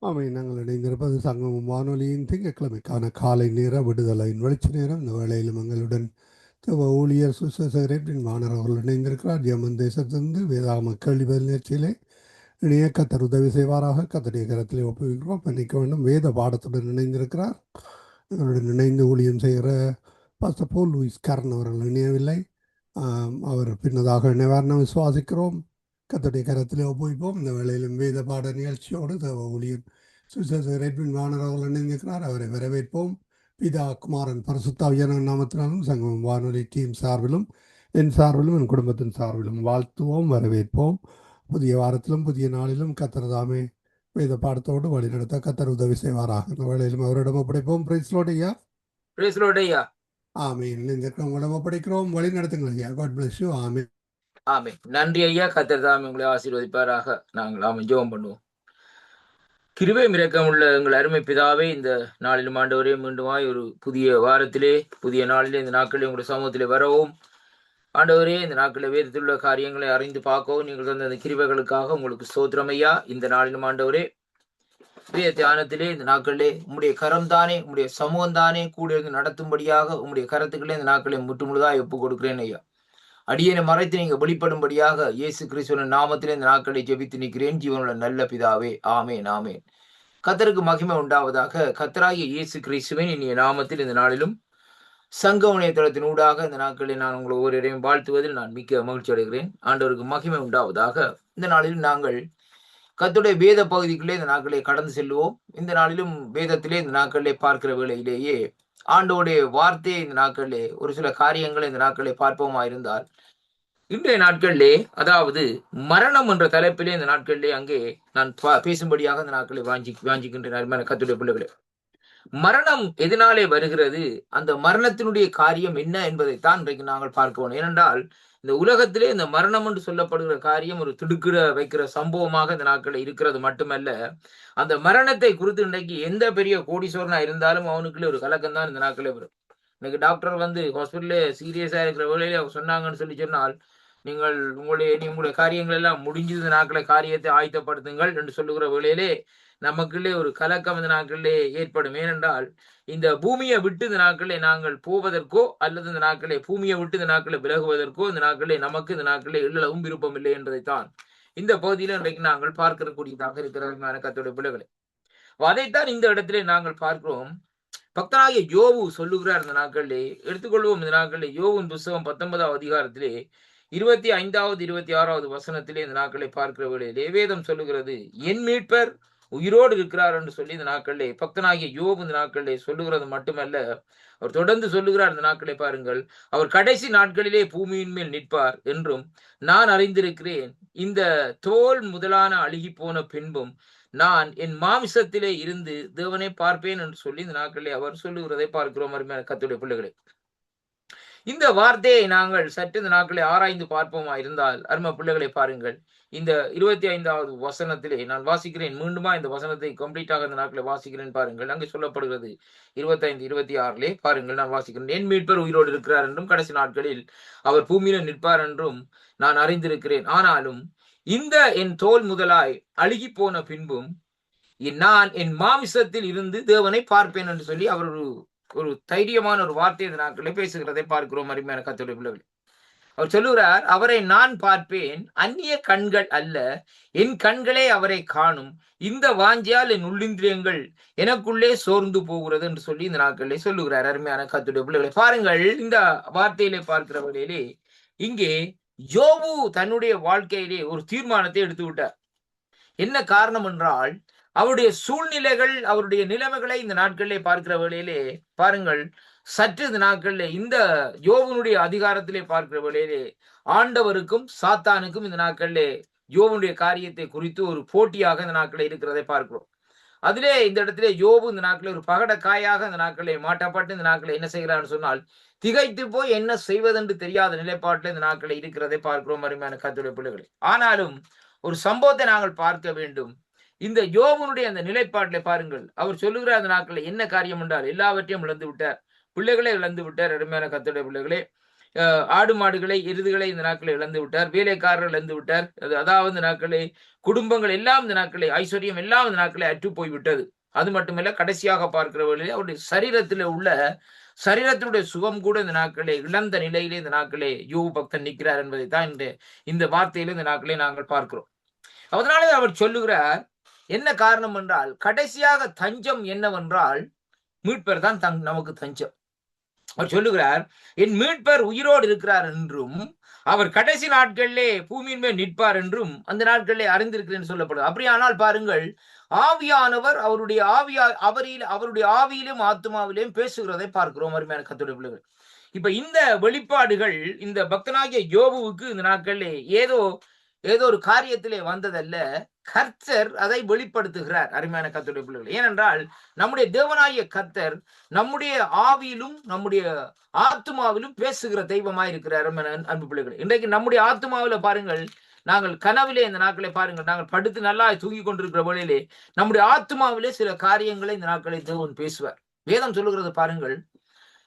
ஆமாம், நாங்கள் இணைந்திருப்பது சங்கமம் வானொலியின் திங்கட்கிழமைக்கான காலை நேர விடுதலையின் வெளிச்ச நேரம். இந்த வேளையிலும் எங்களுடன் தேவ ஊழியர் சுசேரேட்டின் வானர் அவர்கள் இணைந்திருக்கிறார். ஜெர்மன் தேசத்திலிருந்து வேதாகம கேள்வி பதில் நிகழ்ச்சியிலே இணைய கத்தர் உதவி செய்வாராக. கத்தருடைய கரத்திலே ஒப்புவிக்கிறோம். மன்னிக்க வேண்டும். வேத பாடத்துடன் இணைந்திருக்கிறார். எங்களுடன் இணைந்து ஊழியம் செய்கிற பாஸ்டர் போல் லூயிஸ் கரன் அவர்கள் இணையவில்லை. அவர் பின்னதாக இணைவார்னு விசுவாசிக்கிறோம். கத்தருடைய கரத்திலே ஒப்புவிப்போம். இந்த வேளையிலும் வேத பாட நிகழ்ச்சியோடு தேவ ஊழியர் சுவிசேஷகர் எட்வின் வாணர் அவர்கள் இணைந்திருக்கிறார். அவரை வரவேற்போம். பிதா குமாரன் பரிசுத்தாவியான நாமத்தினாலும் சங்கமம் வானொலி டீம் சார்பிலும் என் சார்பிலும் என் குடும்பத்தின் சார்பிலும் வாழ்த்துவோம், வரவேற்போம். புதிய வாரத்திலும் புதிய நாளிலும் கத்தர் தாமே வேத பாடத்தோடு வழிநடத்த கத்தர் உதவி செய்வாராக. இந்த வேளையிலும் அவரிடம் ஒப்படைப்போம். பிரைஸ்லோட் ஐயா. பிரைஸ்லோட் ஐயா. ஆமீன். இணைந்திருக்கிறவங்களிடம் ஒப்படைக்கிறோம். வழி நடத்துங்கள் ஐயா. God bless you. ஆமீன். ஆமீன். நன்றி ஐயா. கத்தர் தாமே உங்களை ஆசீர்வதிப்பாராக. நாங்கள் ஜெபம் பண்ணுவோம். கிருபை இரக்கமுள்ள எங்கள் அருமை பிதாவே, இந்த நாளிலும் ஆண்டவரே மீண்டுமாய் ஒரு புதிய வாரத்திலே புதிய நாளிலே இந்த நாட்களில் உங்களுடைய சமூகத்திலே வரவும் ஆண்டவரே, இந்த நாட்களில் வேதத்தில் உள்ள காரியங்களை அறிந்து பார்க்கவும் நீங்கள் தந்த அந்த கிருபைகளுக்காக உங்களுக்கு ஸ்தோத்திரம் ஐயா. இந்த நாளிலும் ஆண்டவரே வேத தியானத்திலே இந்த நாட்களிலே உம்முடைய கரம் தானே, உம்முடைய சமூகம் தானே கூட இருந்து நடத்தும்படியாக உம்முடைய கரத்துக்களே இந்த நாட்களை முற்றுமுழுதாக ஒப்புக் கொடுக்கிறேன் ஐயா. அடியனை மறைத்து நீங்க வெளிப்படும்படியாக இயேசு கிறிஸ்துவின் நாமத்திலே இந்த நாட்களை ஜெபித்து நிற்கிறேன். ஜீவனுள்ள நல்ல பிதாவே, ஆமேன் ஆமேன். கத்தருக்கு மகிமை உண்டாவதாக. கத்தராகிய இயேசு கிறிஸ்துவின் இனிய நாமத்தில் இந்த நாளிலும் சங்கம இணையதளத்தின் ஊடாக இந்த நாட்களில் நான் உங்களை ஒவ்வொருவரையும் வாழ்த்துவதில் நான் மிக்க மகிழ்ச்சி அடைகிறேன். ஆண்டவருக்கு மகிமை உண்டாவதாக. இந்த நாளிலும் நாங்கள் கர்த்தருடைய வேத பகுதிக்குள்ளே இந்த நாட்களை கடந்து செல்வோம். இந்த நாளிலும் வேதத்திலே இந்த நாட்களிலே பார்க்கிற வேளையிலேயே ஆண்டோடைய வார்த்தையை இந்த நாட்களிலே ஒரு சில காரியங்களை இந்த நாட்களை பார்ப்போமா இருந்தால், இன்றைய நாட்களிலே அதாவது மரணம் என்ற தலைப்பிலே இந்த நாட்களிலே அங்கே நான் பேசும்படியாக இந்த நாட்களை வாஞ்சிக்கின்ற அருமையான கர்த்தருடைய பிள்ளைகளே, மரணம் எதனாலே வருகிறது, அந்த மரணத்தினுடைய காரியம் என்ன என்பதைத்தான் இன்றைக்கு நாங்கள் பார்க்கணும். ஏனென்றால் இந்த உலகத்திலே இந்த மரணம் என்று சொல்லப்படுகிற காரியம் ஒரு திடுக்கிட வைக்கிற சம்பவமாக இந்த நாட்களில் இருக்கிறது மட்டுமல்ல, அந்த மரணத்தை குறித்து இன்றைக்கு எந்த பெரிய கோடீஸ்வரனா இருந்தாலும் அவனுக்குள்ளே ஒரு கலக்கம் தான் இந்த நாட்களே வரும். இன்னைக்கு டாக்டர் வந்து ஹாஸ்பிட்டல்ல சீரியஸா இருக்கிற வேலையில அவங்க சொன்னாங்கன்னு சொன்னால், உங்களுடைய காரியங்கள் எல்லாம் முடிஞ்சது நாட்களை காரியத்தை ஆயத்தப்படுத்துங்கள் என்று சொல்லுகிற வேளையிலே நமக்குள்ளே ஒரு கலக்கம் இந்த நாட்களிலே ஏற்படும். ஏனென்றால் இந்த பூமியை விட்டு இந்த நாட்களை நாங்கள் போவதற்கோ அல்லது இந்த நாட்களை பூமியை விட்டு இந்த நாட்களை விலகுவதற்கோ இந்த நாட்களே நமக்கு இந்த நாட்களே எள்ளளவும் விருப்பம் இல்லை என்பதைத்தான் இந்த பகுதியில் இன்றைக்கு நாங்கள் பார்க்கக்கூடியதாக இருக்கிற கர்த்தருடைய பிள்ளைகளை. அதைத்தான் இந்த இடத்திலே நாங்கள் பார்க்கிறோம். பக்தனாகிய யோபு சொல்லுகிறார். இந்த நாட்களிலே எடுத்துக்கொள்வோம். இந்த நாட்களிலே யோபின் புஸ்தகம் 19ஆவது அதிகாரத்திலே 25வது 26வது வசனத்திலே இந்த நாட்களை பார்க்கிற வேளையிலே வேதம் சொல்லுகிறது, என் மீட்பர் உயிரோடு இருக்கிறார் என்று சொல்லி இந்த நாட்களிலே பக்தனாகிய யோபு இந்த நாட்களிலே சொல்லுகிறது மட்டுமல்ல, அவர் தொடர்ந்து சொல்லுகிறார். இந்த நாட்களை பாருங்கள், அவர் கடைசி நாட்களிலே பூமியின் மேல் நிற்பார் என்றும் நான் அறிந்திருக்கிறேன். இந்த தோல் முதலான அழுகி போன பின்பும் நான் என் மாமிசத்திலே இருந்து தேவனை பார்ப்பேன் என்று சொல்லி இந்த நாட்களிலே அவர் சொல்லுகிறதை பார்க்கிறோம். அருமையான கர்த்தருடைய பிள்ளைகளே, இந்த வார்த்தையை நாங்கள் சற்று இந்த நாட்களை ஆராய்ந்து பார்ப்போமா இருந்தால், அருமை பிள்ளைகளை பாருங்கள், இந்த 25வது வசனத்திலே நான் வாசிக்கிறேன். மீண்டுமா இந்த வசனத்தை கம்ப்ளீட்டாக இந்த நாட்களை வாசிக்கிறேன் பாருங்கள். அங்கே சொல்லப்படுகிறது 25 26லே பாருங்கள், நான் வாசிக்கிறேன். என் மீட்பர் உயிரோடு இருக்கிறார் என்றும் கடைசி நாட்களில் அவர் பூமியில நிற்பார் என்றும் நான் அறிந்திருக்கிறேன். ஆனாலும் இந்த என் தோல் முதலாய் அழுகி போன பின்பும் நான் என் மாமிசத்தில் இருந்து தேவனை பார்ப்பேன் என்று சொல்லி அவர் ஒரு தைரியமான ஒரு வார்த்தை இந்த நாட்களில் பேசுகிறதை பார்க்கிறோம். அருமையான கர்த்தருடைய பிள்ளைகளே, அவர் சொல்லுகிறார், அவரை நான் பார்ப்பேன், அந்நிய கண்கள் அல்ல, என் கண்களே அவரை காணும், இந்த வாஞ்சியால் என் உள்ளிந்திரியங்கள் எனக்குள்ளே சோர்ந்து போகிறது என்று சொல்லி இந்த நாட்களிலே சொல்லுகிறார். அருமையான கர்த்தருடைய பிள்ளைகளை பாருங்கள், இந்த வார்த்தையிலே பார்க்கிற வழியிலே இங்கே யோபு தன்னுடைய வாழ்க்கையிலே ஒரு தீர்மானத்தை எடுத்து விட்டார். என்ன காரணம் என்றால், அவருடைய சூழ்நிலைகள், அவருடைய நிலைமைகளை இந்த நாட்களிலே பார்க்கிற வேளையிலே பாருங்கள், சற்று இந்த நாட்களிலே இந்த யோபனுடைய அதிகாரத்திலே பார்க்கிற வேளையிலே ஆண்டவருக்கும் சாத்தானுக்கும் இந்த நாட்களிலே யோபனுடைய காரியத்தை குறித்து ஒரு போட்டியாக இந்த நாட்களில் இருக்கிறதை பார்க்கிறோம். அதிலே இந்த இடத்திலே யோபு இந்த நாட்களில் ஒரு பகட காயாக இந்த நாட்களை மாட்டப்பட்டு இந்த நாட்களை என்ன செய்கிறான்னு சொன்னால், திகைத்து போய் என்ன செய்வதென்று தெரியாத நிலைப்பாட்டில் இந்த நாட்களை இருக்கிறதை பார்க்கிறோம். அருமையான கர்த்தருடைய பிள்ளைகளை, ஆனாலும் ஒரு சம்பவத்தை நாங்கள் பார்க்க வேண்டும். இந்த யோபனுடைய அந்த நிலைப்பாட்டிலே பாருங்கள், அவர் சொல்லுகிற அந்த நாட்களில் என்ன காரியம் என்றால், எல்லாவற்றையும் இழந்து விட்டார், பிள்ளைகளே இழந்து விட்டார். அருமையான கர்த்தருடைய பிள்ளைகளே, ஆடு மாடுகளை எருதுகளை இந்த நாட்களை இழந்து விட்டார், வேலைக்காரர்கள் இழந்து விட்டார். அதாவது இந்த நாட்களை குடும்பங்கள் எல்லாம் இந்த நாட்களை ஐஸ்வர்யம் எல்லாம் இந்த நாட்களை அற்று போய்விட்டது. அது மட்டுமல்ல, கடைசியாக பார்க்கிற வழியிலே அவருடைய சரீரத்தில் உள்ள சரீரத்தினுடைய சுகம் கூட இந்த நாட்களே இழந்த நிலையிலே இந்த நாட்களே யோபு பக்தன் நிற்கிறார் என்பதை தான் இந்த வார்த்தையில இந்த நாட்களே நாங்கள் பார்க்கிறோம். அதனாலே அவர் சொல்லுகிறார், என்ன காரணம் என்றால், கடைசியாக தஞ்சம் என்னவென்றால் மீட்பர் தான் நமக்கு தஞ்சம். அவர் சொல்லுகிறார், என் மீட்பர் உயிரோடு இருக்கிறார் என்றும் அவர் கடைசி நாட்களிலே பூமியின் மேல் நிற்பார் என்றும் அந்த நாட்களிலே அறிந்திருக்கிறேன் சொல்லப்படுது. அப்படியானால் பாருங்கள், ஆவியானவர் அவருடைய ஆவியிலும் ஆத்மாவிலும் பேசுகிறதை பார்க்கிறோம் அருமையான கர்த்தருடைய பிள்ளைகள். இப்ப இந்த வெளிப்பாடுகள் இந்த பக்தனாகிய யோபுவுக்கு இந்த நாட்களிலே ஏதோ ஒரு காரியத்திலே வந்ததல்ல, கர்த்தர் அதை வெளிப்படுத்துகிறார் அருமையான கர்த்தருடைய பிள்ளைகள். ஏனென்றால் நம்முடைய தேவனாகிய கர்த்தர் நம்முடைய ஆவியிலும் நம்முடைய ஆத்மாவிலும் பேசுகிற தெய்வமாய் இருக்கிறார் அன்பு பிள்ளைகள். இன்றைக்கு நம்முடைய ஆத்மாவில பாருங்கள், நாங்கள் கனவிலே இந்த நாட்களை பாருங்கள், நாங்கள் படுத்து நல்லா தூங்கி கொண்டிருக்கிற வேளையிலே நம்முடைய ஆத்மாவிலே சில காரியங்களை இந்த நாட்களை தேவன் பேசுவார். வேதம் சொல்லுகிறது பாருங்கள்,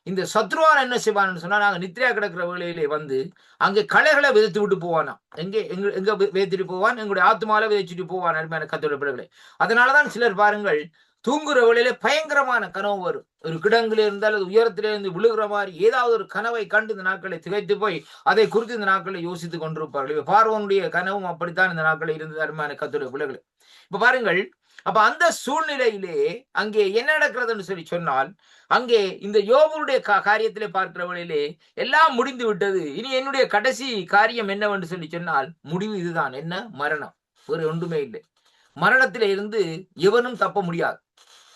இந்த சத்ருவான் என்ன செய்வான்னு சொன்னா, நாங்க நித்திரையா கிடக்கிற வேளையிலே வந்து அங்கே களைகளை விதைத்து விட்டு போவானா. எங்க விதைத்துட்டு போவான்? எங்களுடைய ஆத்மாவில விதைச்சுட்டு போவான் அருமையான கர்த்தருடைய பிள்ளைகளே. அதனாலதான் சிலர் பாருங்கள், தூங்குற வேளையிலே பயங்கரமான கனவு வரும். ஒரு கிடங்குல இருந்தால் அது உயரத்திலே இருந்து விழுகிற மாதிரி ஏதாவது ஒரு கனவை கண்டு இந்த நாட்களை திகைத்து போய் அதை குறித்து இந்த நாட்களை யோசித்துக் கொண்டிருப்பார்கள். பார்வனுடைய கனவும் அப்படித்தான் இந்த நாட்களில் இருந்தது அருமையான கர்த்தருடைய பிள்ளைகளே. இப்ப பாருங்கள், அப்ப அந்த சூழ்நிலையிலே அங்கே என்ன நடக்கிறதுன்னு சொல்லி சொன்னால், அங்கே இந்த யோபுடைய காரியத்திலே பார்க்கிற வழியிலே எல்லாம் முடிந்து விட்டது. இனி என்னுடைய கடைசி காரியம் என்னவென்று சொல்லி சொன்னால், முடிவு இதுதான். என்ன? மரணம். ஒரு ஒன்றுமே இல்லை. மரணத்திலே இருந்து எவனும் தப்ப முடியாது.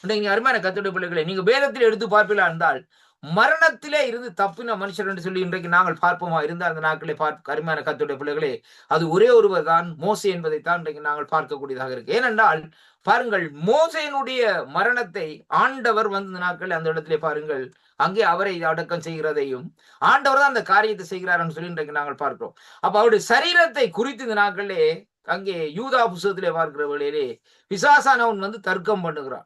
நீங்க அருமையான கர்த்தருடைய பிள்ளைகளை, நீங்க வேதத்தில் எடுத்து பார்ப்பீங்களா இருந்தால், மரணத்திலே இருந்து தப்பின மனுஷர் என்று சொல்லி இன்றைக்கு நாங்கள் பார்ப்போமா இருந்தால், அந்த நாட்களை அருமையான கர்த்தருடைய பிள்ளைகளே, அது ஒரே ஒருவர் தான், மோசே என்பதைத்தான் இன்றைக்கு நாங்கள் பார்க்கக்கூடியதாக இருக்கு. ஏனென்றால் பாருங்கள், மோசேனுடைய மரணத்தை ஆண்டவர் வந்து நாட்கள் அந்த இடத்திலே பாருங்கள், அங்கே அவரை அடக்கம் செய்கிறதையும் ஆண்டவர் தான் அந்த காரியத்தை செய்கிறார்னு சொல்லி இன்றைக்கு நாங்கள் பார்க்கிறோம். அப்ப அவருடைய சரீரத்தை குறித்து இந்த நாட்களே அங்கே யூதா புஸ்தகத்திலே பார்க்கிற வேளையிலே பிசாசானவன் வந்து தர்க்கம் பண்ணுகிறான்.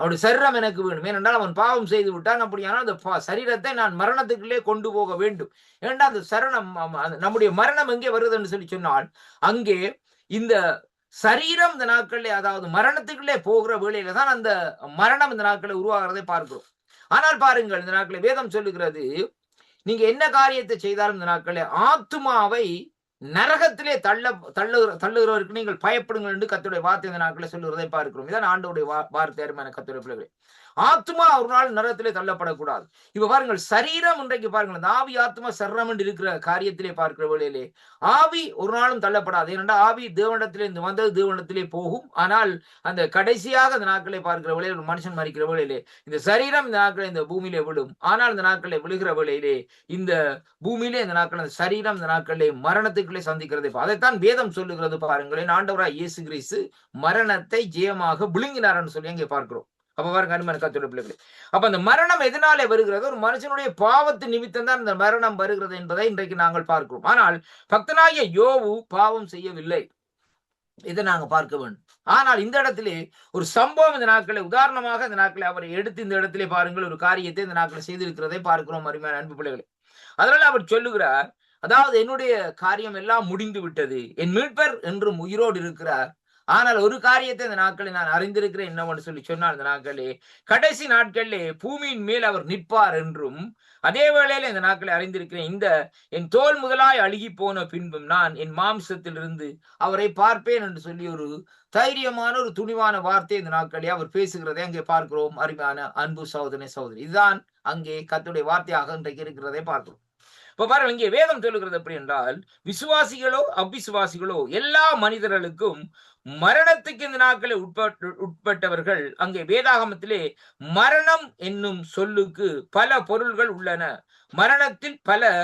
அவருடைய சரீரம் எனக்கு வேணும், ஏனென்றால் அவன் பாவம் செய்து விட்டான். அப்படியானால் அந்த சரீரத்தை நான் மரணத்துக்குள்ளே கொண்டு போக வேண்டும். ஏனென்றால் அந்த சரணம், நம்முடைய மரணம் எங்கே வருதுன்னு சொல்லி சொன்னால், அங்கே இந்த சரீரம் இந்த நாட்களிலே, அதாவது மரணத்துக்குள்ளே போகிற வேளையில தான் அந்த மரணம் இந்த நாட்களை உருவாகிறதை பார்க்கிறோம். ஆனால் பாருங்கள், இந்த நாட்களை வேதம் சொல்லுகிறது, நீங்க என்ன காரியத்தை செய்தாலும் இந்த நாட்களே ஆத்துமாவை நரகத்திலே தள்ளுகிறவருக்கு நீங்கள் பயப்படுங்கள் என்று கர்த்தருடைய வார்த்தை இந்த நாட்களை சொல்லுகிறதை பார்க்கிறோம். இதான் ஆண்டவருடைய வார்த்தை அருமையான கர்த்தருடைய பிள்ளைகளே. ஆத்மா ஒரு நாள் நரகத்திலே தள்ளப்படக்கூடாது. இப்ப பாருங்கள், சரீரம் இன்றைக்கு பாருங்கள், அந்த ஆவி ஆத்மா சரீரம் என்று இருக்கிற காரியத்திலே பார்க்கிற வேளையிலே ஆவி ஒரு நாளும் தள்ளப்படாது. ஏனென்றால் ஆவி தேவனிடத்திலே இருந்து வந்தது தேவனிடத்திலே போகும். ஆனால் அந்த கடைசியாக இந்த நாட்களை பார்க்கிற வேளையில் ஒரு மனுஷன் மறிக்கிற வேளையிலே இந்த சரீரம் இந்த நாட்களை இந்த பூமியிலே விழும். ஆனால் இந்த நாட்களை விழுகிற வேளையிலே இந்த பூமியிலே இந்த நாட்கள் அந்த சரீரம் இந்த நாட்களிலே மரணத்துக்குள்ளே சந்திக்கிறது. அதைத்தான் வேதம் சொல்லுகிறது பாருங்களேன். ஆண்டவராய் இயேசு கிறிஸ்து மரணத்தை ஜெயமாக விழுங்கினார்னு சொல்லி அங்கே பார்க்கிறோம். அப்ப பாருங்க அருமையான கர்த்தருடைய பிள்ளைகளே, அப்ப அந்த மரணம் எதனாலே வருகிறது? ஒரு மனுஷனுடைய பாவத்து நிமித்தம் தான் இந்த மரணம் வருகிறது என்பதை இன்றைக்கு நாங்கள் பார்க்கிறோம். ஆனால் பக்தனாகிய யோபு பாவம் செய்யவில்லை, இதை நாங்க பார்க்க வேண்டும். ஆனால் இந்த இடத்திலே ஒரு சம்பவம் இந்த நாட்களை உதாரணமாக இந்த நாட்களை அவரை எடுத்து இந்த இடத்திலே பாருங்கள், ஒரு காரியத்தை இந்த நாட்களை செய்திருக்கிறதை பார்க்கிறோம் அருமையான அன்பு பிள்ளைகளே. அதனால அவர் சொல்லுகிறார், அதாவது என்னுடைய காரியம் எல்லாம் முடிந்து விட்டது, என் மீட்பர் என்றும் உயிரோடு இருக்கிறார். ஆனால் ஒரு காரியத்தை இந்த நாட்களில் நான் அறிந்திருக்கிறேன் என்னவென்று சொல்லி சொன்னால், இந்த நாட்களே கடைசி நாட்களிலே பூமியின் மேல் அவர் நிற்பார் என்றும் அதே வேளையில இந்த நாட்களை அறிந்திருக்கிறேன், இந்த என் தோல் முதலாய் அழுகி போன பின்பும் நான் என் மாம்சத்திலிருந்து அவரை பார்ப்பேன் என்று சொல்லி ஒரு தைரியமான ஒரு துணிவான வார்த்தை இந்த நாட்களே அவர் பேசுகிறதை அங்கே பார்க்கிறோம் அருமையான அன்பு சகோதரனே சகோதரி. இதுதான் அங்கே கர்த்தருடைய வார்த்தையாக இன்றைக்கு இருக்கிறதை பார்க்கிறோம். இப்ப பாருங்க, இங்கே வேதம் சொல்லுகிறது எப்படி என்றால், விசுவாசிகளோ அவிசுவாசிகளோ எல்லா மனிதர்களுக்கும் மரணத்துக்கு இந்த நாட்களை உட்பட்டவர்கள். அங்கே வேதாகமத்திலே மரணம் என்னும் சொல்லுக்கு பல பொருள்கள் உள்ளன. மரணத்தில் பல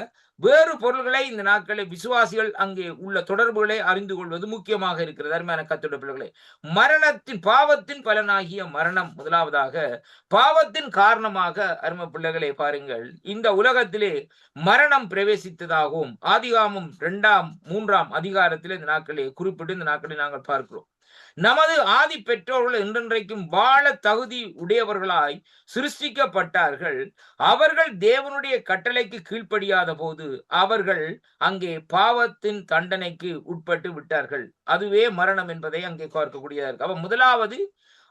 வேறு பொருள்களை இந்த நாட்களை விசுவாசிகள் அங்கே உள்ள தொடர்புகளை அறிந்து கொள்வது முக்கியமாக இருக்கிறது அருமையான கர்த்தருடைய பிள்ளைகளே. மரணத்தின் பாவத்தின் பலனாகிய மரணம் முதலாவதாக, பாவத்தின் காரணமாக அருமை பிள்ளைகளே பாருங்கள், இந்த உலகத்திலே மரணம் பிரவேசித்ததாகவும் ஆதிகாமம் 2-3 அதிகாரத்திலே இந்த நாட்களை குறிப்பிட்டு இந்த நாட்களை நாங்கள் பார்க்கிறோம். நமது ஆதி பெற்றோர்கள் என்றென்றைக்கும் வாழ தகுதி உடையவர்களாய் சிருஷ்டிக்கப்பட்டார்கள். அவர்கள் தேவனுடைய கட்டளைக்கு கீழ்ப்படியாத போது அவர்கள் அங்கே பாவத்தின் தண்டனைக்கு உட்பட்டு விட்டார்கள். அதுவே மரணம் என்பதை அங்கே பார்க்கக்கூடியதா இருக்கு. அப்ப முதலாவது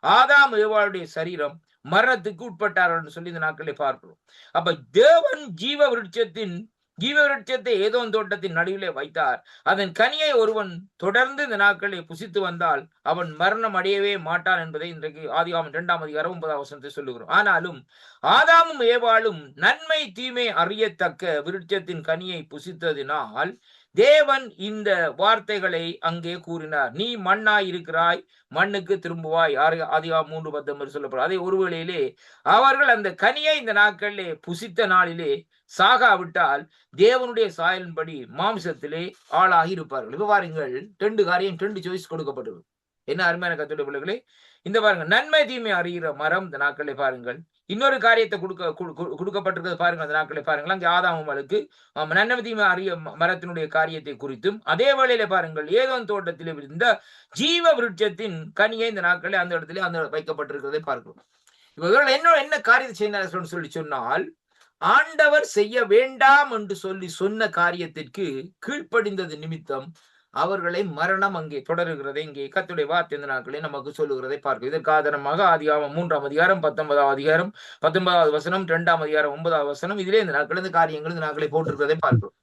ஆதாம் ஏவாளுடைய சரீரம் மரணத்துக்கு உட்பட்டார்கள் சொல்லி இந்த நாட்களை பார்க்கிறோம். அப்ப தேவன் ஜீவ விருட்சத்தை ஏதோன் தோட்டத்தின் நடுவிலே வைத்தார். அதன் கனியை ஒருவன் தொடர்ந்து இந்த நாட்களை புசித்து வந்தால் அவன் மரணம் அடையவே மாட்டான் என்பதை இன்றைக்கு ஆதியாகமம் 2ஆம் அதிகாரம் 9ஆம் வசனத்தை சொல்லுகிறோம். ஆனாலும் ஆதாமும் ஏவாளும் நன்மை தீமை அறியத்தக்க விருட்சத்தின் கனியை புசித்ததினால் தேவன் இந்த வார்த்தைகளை அங்கே கூறினார். நீ மண்ணாய் இருக்கிறாய், மண்ணுக்கு திரும்புவாய். ஆதியாகமம் 3:19 சொல்லப்படும். அதே ஒரு வேளையிலே அவர்கள் அந்த கனியை இந்த நாட்களிலே புசித்த நாளிலே சாகாவிட்டால் தேவனுடைய சாயலின்படி மாம்சத்திலே ஆளாகி இருப்பார்கள். இப்ப பாருங்கள், 2 சாய்ஸ் கொடுக்கப்பட்டது. என்ன அருமையான கர்த்தருடைய பிள்ளைகளே, இந்த பாருங்க, நன்மை தீமை அறிகிற மரம் இந்த நாட்களை பாருங்கள். இன்னொரு காரியத்தை கொடுக்கப்பட்டிருக்கிறது பாருங்க. அந்த நாட்களை பாருங்கள், அங்கே ஆதாமுக்கு நன்மை தீமை அறிய மரத்தினுடைய காரியத்தை குறித்தும், அதே வேளையில பாருங்கள் ஏதோன் தோட்டத்திலே இருந்த ஜீவ விருட்சத்தின் கனியை இந்த நாட்களே அந்த இடத்துல அந்த வைக்கப்பட்டிருக்கிறதை பார்க்கிறோம். இவர்கள் என்ன காரியத்தை செய்ய சொல்லி சொன்னால், ஆண்டவர் செய்ய வேண்டாம் என்று சொல்லி சொன்ன காரியத்திற்கு கீழ்ப்படிந்தது நிமித்தம் அவர்களை மரணம் அங்கே தொடருகிறதை இங்கே கர்த்தருடைய வார்த்தை இந்த நாட்களே நமக்கு சொல்லுகிறதை பார்க்கிறோம். இதற்கு ஆதாரமாக ஆதியாகமம் 3ஆம் அதிகாரம் 19ஆம் அதிகாரம் 19வது வசனம், 2ஆம் அதிகாரம் 9வது வசனம், இதிலே இந்த நாட்கள் இந்த காரியங்கள் இந்த நாட்களை போட்டிருக்கிறதை பார்க்கிறோம்.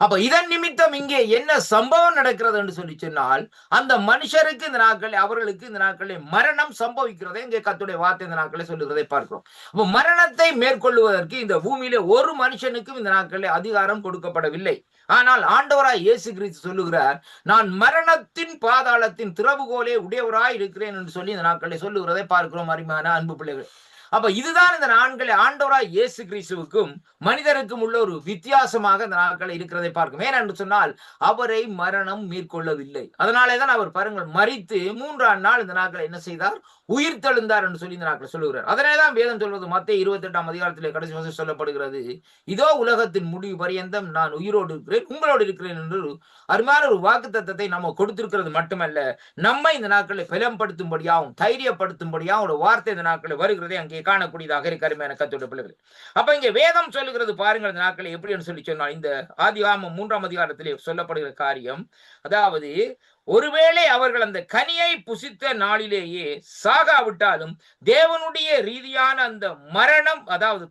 அப்ப இதன் நிமித்தம் இங்கே என்ன சம்பவம் நடக்கிறது என்று சொல்லி சொன்னால், அந்த மனுஷருக்கு இந்த நாட்கள் அவர்களுக்கு இந்த நாட்களில் மரணம் சம்பவிக்கிறதை இங்கே கர்த்தருடைய வார்த்தை இந்த நாட்களை சொல்லுகிறதை பார்க்கிறோம். அப்ப மரணத்தை மேற்கொள்வதற்கு இந்த பூமியில ஒரு மனுஷனுக்கும் இந்த நாட்களில் அதிகாரம் கொடுக்கப்படவில்லை. ஆனால் ஆண்டவராய் இயேசு கிறிஸ்து சொல்லுகிறார், நான் மரணத்தின் பாதாளத்தின் திறவுகோலே உடையவராய் இருக்கிறேன் என்று சொல்லி இந்த நாட்களை சொல்லுகிறதை பார்க்கிறோம். அருமையான அன்பு பிள்ளைகள், அப்ப இதுதான் இந்த நாட்களை ஆண்டவராய் இயேசு கிறிஸ்துவுக்கும் மனிதருக்கும் உள்ள ஒரு வித்தியாசமாக இந்த நாட்களை இருக்கிறதை பார்க்கும். ஏனென்று சொன்னால் அவரை மரணம் மேற்கொள்ளவில்லை. அதனாலேதான் அவர் பாருங்கள் மரித்து 3ஆம் நாள் இந்த நாட்களை என்ன செய்தார், உயிர் தெழுந்தார் என்று சொல்லி இந்த நாட்களை சொல்லுகிறார். அதனாலதான் வேதம் சொல்வது மத்தேயு 28ஆம் அதிகாரத்திலே கடைசி வசனம் சொல்லப்படுகிறது, இதோ உலகத்தின் முடிவு பரியந்தம் நான் உயிரோடு இருக்கிறேன், உங்களோடு இருக்கிறேன் என்று அருமையான ஒரு வாக்குத்தத்தத்தை நம்ம கொடுத்திருக்கிறது மட்டுமல்ல, நம்மை இந்த நாட்களை பலப்படுத்தும்படியாகவும் தைரியப்படுத்தும்படியாகவும் ஒரு வார்த்தை இந்த நாட்களை வருகிறதை அங்கே காணக்கூடியதாக இருக்கு. அருமையான கர்த்தருடைய பிள்ளைகள், அப்ப இங்க வேதம் சொல்லுகிறது பாருங்கள் இந்த நாட்களை எப்படி என்று சொல்லி சொன்னால், இந்த ஆதியாகமம் 3ஆம் அதிகாரத்திலே சொல்லப்படுகிற காரியம், அதாவது ஒருவேளை அவர்கள் அந்த கனியை புசித்த நாளிலேயே சாகாவிட்டாலும் தேவனுடைய ரீதியான அந்த மரணம், அதாவது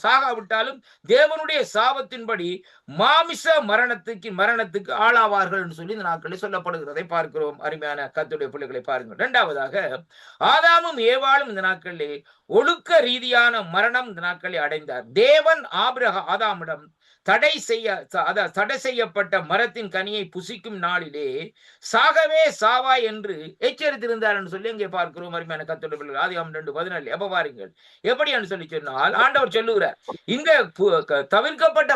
சாகாவிட்டாலும் தேவனுடைய சாபத்தின்படி மாமிச மரணத்துக்கு ஆளாவார்கள் என்று சொல்லி இந்த நாட்களில் சொல்லப்படுகிறதை பார்க்கிறோம். அருமையான கர்த்தருடைய பிள்ளைகளை பாருங்கள். 2வதாக ஆதாமும் ஏவாளும் இந்த நாட்களிலே ஒழுக்க ரீதியான மரணம் இந்த நாட்களை அடைந்தார். தேவன் ஆதாமிடம் தடை செய்யப்பட்ட மரத்தின் கனியை புசிக்கும் நாளிலே சாகவே சாவாய் என்று எச்சரித்திருந்தார் என்று சொல்லி இங்கே பார்க்கிறோம். அருமையான கர்த்தருடைய பிள்ளைகள், ஆதியாகமம் 2:14. அப்ப பாருங்கள் எப்படி என்று சொல்லி சொன்னால், ஆண்டவர் சொல்லுகிறார், இந்த தவிர்க்கப்பட்ட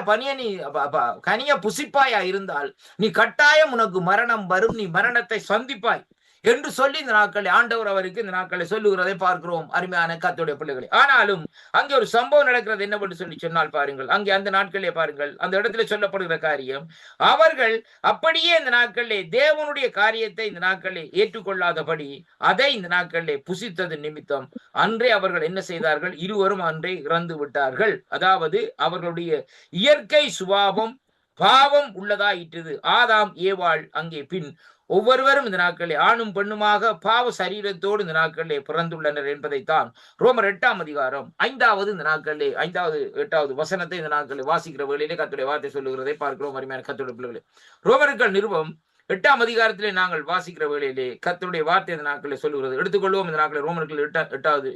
கனிய புசிப்பாயா இருந்தால் நீ கட்டாயம் உனக்கு மரணம் வரும், நீ மரணத்தை சந்திப்பாய் என்று சொல்லி இந்த நாட்களை ஆண்டவர் அவருக்கு இந்த நாட்களை சொல்லுகிறதை பார்க்கிறோம். அருமையான கர்த்தருடைய பிள்ளைகளை, ஆனாலும் அங்கே ஒரு சம்பவம் நடக்கிறது. என்னவென்று சொல்லி சொன்னால் பாருங்கள், அங்கே அந்த நாட்களே பாருங்கள் அந்த இடத்துல சொல்லப்படுகிற காரியம், அவர்கள் அப்படியே இந்த நாட்களிலே தேவனுடைய காரியத்தை இந்த நாட்களிலே ஏற்றுக்கொள்ளாதபடி அதை இந்த நாட்களிலே புசித்தது நிமித்தம் அன்றே அவர்கள் என்ன செய்தார்கள், இருவரும் அன்றே இறந்து விட்டார்கள். அதாவது அவர்களுடைய இயற்கை சுபாவம் பாவம் உள்ளதாயிற்று. ஆதாம் ஏவாள் அங்கே பின் ஒவ்வொருவரும் இந்த நாட்களிலே ஆணும் பெண்ணுமாக பாவ சரீரத்தோடு இந்த நாட்களிலே பிறந்துள்ளனர் என்பதைத்தான் ரோமர் 8ஆம் அதிகாரம் 5வது இந்த நாட்களிலே 5வது 8வது வசனத்தை இந்த நாட்களில் வாசிக்கிற வேளையிலே கர்த்தருடைய வார்த்தை சொல்லுகிறதை பார்க்கிறோம். அருமையான கர்த்தருடைய பிள்ளைகளே, ரோமர்கள் நிருபம் 8ஆம் அதிகாரத்திலே நாங்கள் வாசிக்கிற வேளையிலே கர்த்தருடைய வார்த்தை இந்த நாட்களிலே சொல்லுகிறது. எடுத்துக்கொள்வோம். இந்த நாட்களில் ரோமர்கள் 8வது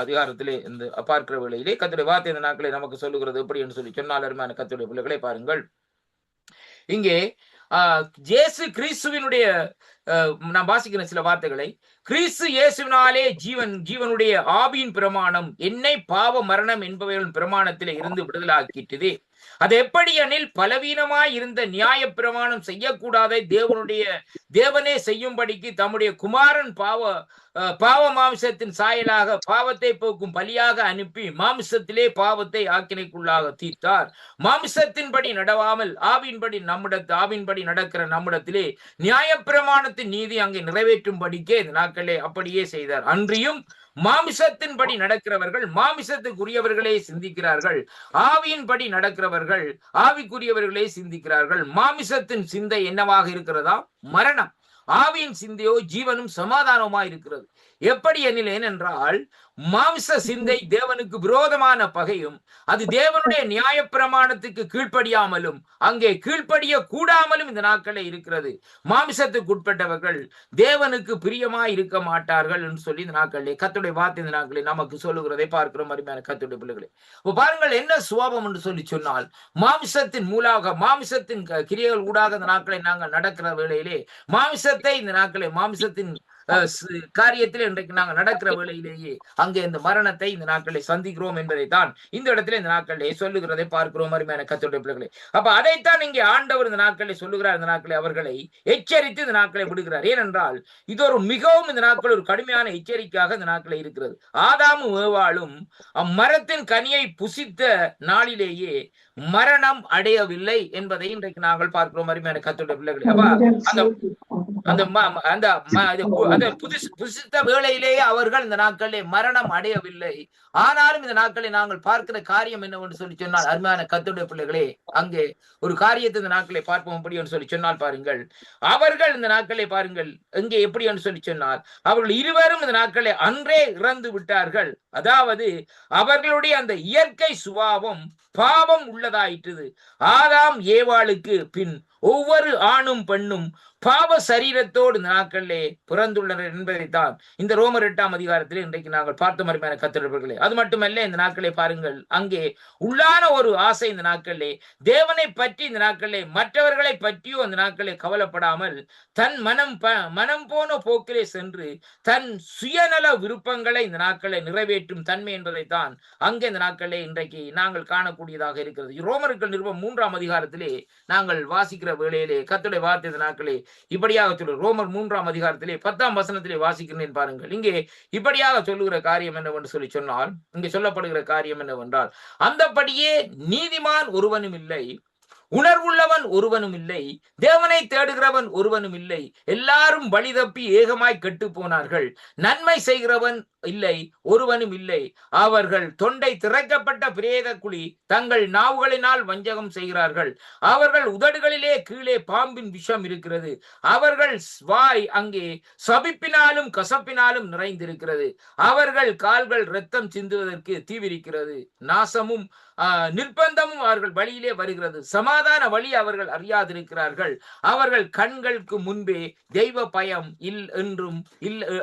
அதிகாரத்திலே இந்த பார்க்கிற வேளையிலே கர்த்தருடைய வார்த்தை இந்த நாட்களை நமக்கு சொல்லுகிறது எப்படி என்று சொல்லி சொன்னால், அருமையான கர்த்தருடைய பிள்ளைகளை பாருங்கள், இங்கே இயேசு கிறிஸ்துவினுடைய நான் வாசிக்கிற சில வார்த்தைகளை, கிறிஸ்து இயேசுவினாலே ஜீவனுடைய ஆவியின் பிரமாணம் என்னை பாவ மரணம் என்பவைகளின் பிரமாணத்திலே இருந்து விடுதலாக்கிட்டது. அது எப்படி எனில் பலவீனமாய் இருந்த நியாய பிரமாணம் செய்யக்கூடாத தேவனே செய்யும்படிக்கு தம்முடைய குமாரன் பாவ மாம்சத்தின் சாயலாக பாவத்தை போக்கும் பலியாக அனுப்பி மாம்சத்திலே பாவத்தை ஆக்கினைக்குள்ளாக தீர்த்தார். மாம்சத்தின்படி நடவாமல் ஆவின்படி நடக்கிற நம்மிடத்திலே நியாயப்பிரமாணத்தின் நீதி அங்கே நிறைவேற்றும்படிக்கே இந்த நாட்களே அப்படியே செய்தார். அன்றியும் மாமிசத்தின்படி நடக்கிறவர்கள் மாமிசத்துக்குரியவர்களே சிந்திக்கிறார்கள், ஆவியின்படி நடக்கிறவர்கள் ஆவிக்குரியவர்களே சிந்திக்கிறார்கள். மாமிசத்தின் சிந்தை என்னவாக இருக்கிறதா? மரணம். ஆவியின் சிந்தையோ ஜீவனும் சமாதானமா இருக்கிறது. எப்படி எனில் ஏனென்றால் மாம்ச சிந்தை தேவனுக்கு விரோதமான பகையும், அது தேவனுடைய நியாய பிரமாணத்துக்கு கீழ்ப்படியாமலும் அங்கே கீழ்ப்படிய கூடாமலும் இந்த நாட்களே இருக்கிறது. மாம்சத்துக்கு உட்பட்டவர்கள் தேவனுக்கு பிரியமாய் இருக்க மாட்டார்கள் என்று சொல்லி இந்த நாட்களே கர்த்தருடைய வார்த்தை இந்த நாட்களே நமக்கு சொல்லுகிறதை பார்க்கிறோம். அருமையான கர்த்தருடைய பிள்ளைகளே, பாருங்கள் என்ன சுவாபம் என்று சொல்லி சொன்னால், மாம்சத்தின் மூலாக மாம்சத்தின் கிரியைகள் ஊடாக இந்த நாட்களை நாங்கள் நடக்கிற வேளையிலே மாம்சத்தை இந்த நாட்களை மாம்சத்தின் காரியத்தில் இன்றைக்கு நாங்கள் நடக்கிற வேளையிலேயே அங்கே இந்த மரணத்தை இந்த நாட்களை சந்திக்கிறோம் என்பதைத்தான் இந்த இடத்துல இந்த நாட்களை சொல்லுகிறதை பார்க்கிறோம். அருமையான கர்த்தருடைய பிள்ளைகளே, அப்ப அதைத்தான் இங்கே ஆண்டவர் இந்த நாட்களை சொல்லுகிறார். இந்த நாட்களை அவர்களை எச்சரித்து இந்த நாட்களை விடுகிறார். ஏனென்றால் இது ஒரு மிகவும் இந்த நாட்கள் ஒரு கடுமையான எச்சரிக்கையாக இந்த நாட்களை இருக்கிறது. ஆதாமும் ஏவாளும் அம்மரத்தின் கனியை புசித்த நாளிலேயே மரணம் அடையவில்லை என்பதை இன்றைக்கு நாங்கள் பார்க்கிறோம். அருமையான கர்த்தருடைய பிள்ளைகளே, அந்த புசித்த வேளையிலேயே அவர்கள் இந்த நாட்களிலே மரணம் அடையவில்லை. ஆனாலும் இந்த நாட்களை நாங்கள் பார்க்கிற காரியம் என்னவென்று சொல்லி சொன்னால், அருமையான கர்த்தருடைய பிள்ளைகளே, அங்கே ஒரு காரியத்தை இந்த நாட்களை பார்ப்போம். எப்படி என்று சொல்லி சொன்னால் பாருங்கள், அவர்கள் இந்த நாட்களை பாருங்கள் எங்கே எப்படி என்று சொல்லி சொன்னால், அவர்கள் இருவரும் இந்த நாட்களை அன்றே இறந்து விட்டார்கள். அதாவது அவர்களுடைய அந்த இயற்கை சுபாவம் பாவம் உள்ளதாயிற்று. ஆதாம் ஏவாளுக்கு பின் ஒவ்வொரு ஆணும் பெண்ணும் பாவ சரீரத்தோடு இந்த நாட்களிலே பிறந்துள்ளனர் என்பதைத்தான் இந்த ரோமர் 8ஆம் அதிகாரத்திலே இன்றைக்கு நாங்கள் பார்த்த மாதிரியான கர்த்தர்களே. அது மட்டுமல்ல, இந்த நாட்களை பாருங்கள், அங்கே உள்ளான ஒரு ஆசை இந்த நாட்களிலே தேவனை பற்றி இந்த நாட்களிலே மற்றவர்களை பற்றியோ அந்த நாட்களை கவலைப்படாமல் தன் மனம் போன போக்கிலே சென்று தன் சுயநல விருப்பங்களை இந்த நாட்களை நிறைவேற்றும் தன்மை என்பதைத்தான் அங்கே இந்த நாட்களிலே இன்றைக்கு நாங்கள் காணக்கூடியதாக இருக்கிறது. ரோமர்கள் நிருபம் 3ஆம் அதிகாரத்திலே நாங்கள் வாசிக்கிற வேளையிலே கர்த்தருடைய வார்த்தை இந்த நாட்களே இப்படியாக சொல்லு. ரோமர் 3ஆம் அதிகாரத்திலே 10ஆம் வசனத்திலே வாசிக்கிறேன் பாருங்கள். இங்கே இப்படியாக சொல்லுகிற காரியம் என்னவென்று சொல்லி சொன்னால், இங்கே சொல்லப்படுகிற காரியம் என்னவென்றால், அந்தபடியே நீதிமான் ஒருவனும் இல்லை, உணர்வுள்ளவன் ஒருவனும் இல்லை, தேவனை தேடுகிறவன் ஒருவனும் இல்லை, எல்லாரும் வழி தப்பி ஏகமாய் கெட்டு போனார்கள், நன்மை செய்கிறவன் இல்லை, ஒருவனும் இல்லை, அவர்கள் தொண்டை திறக்கப்பட்ட பிரேத குழி, தங்கள் நாவுகளினால் வஞ்சகம் செய்கிறார்கள், அவர்கள் உதடுகளிலே கீழே பாம்பின் விஷம் இருக்கிறது, அவர்கள் வாய் அங்கே சபிப்பினாலும் கசப்பினாலும் நிறைந்திருக்கிறது, அவர்கள் கால்கள் இரத்தம் சிந்துவதற்கு தீவிரிக்கிறது, நாசமும் நிர்பந்தமும் அவர்கள் வழியிலே வருகிறது, சமாதான வழி அவர்கள் அறியாதிருக்கிறார்கள், அவர்கள் கண்களுக்கு முன்பே தெய்வ பயம் என்றும்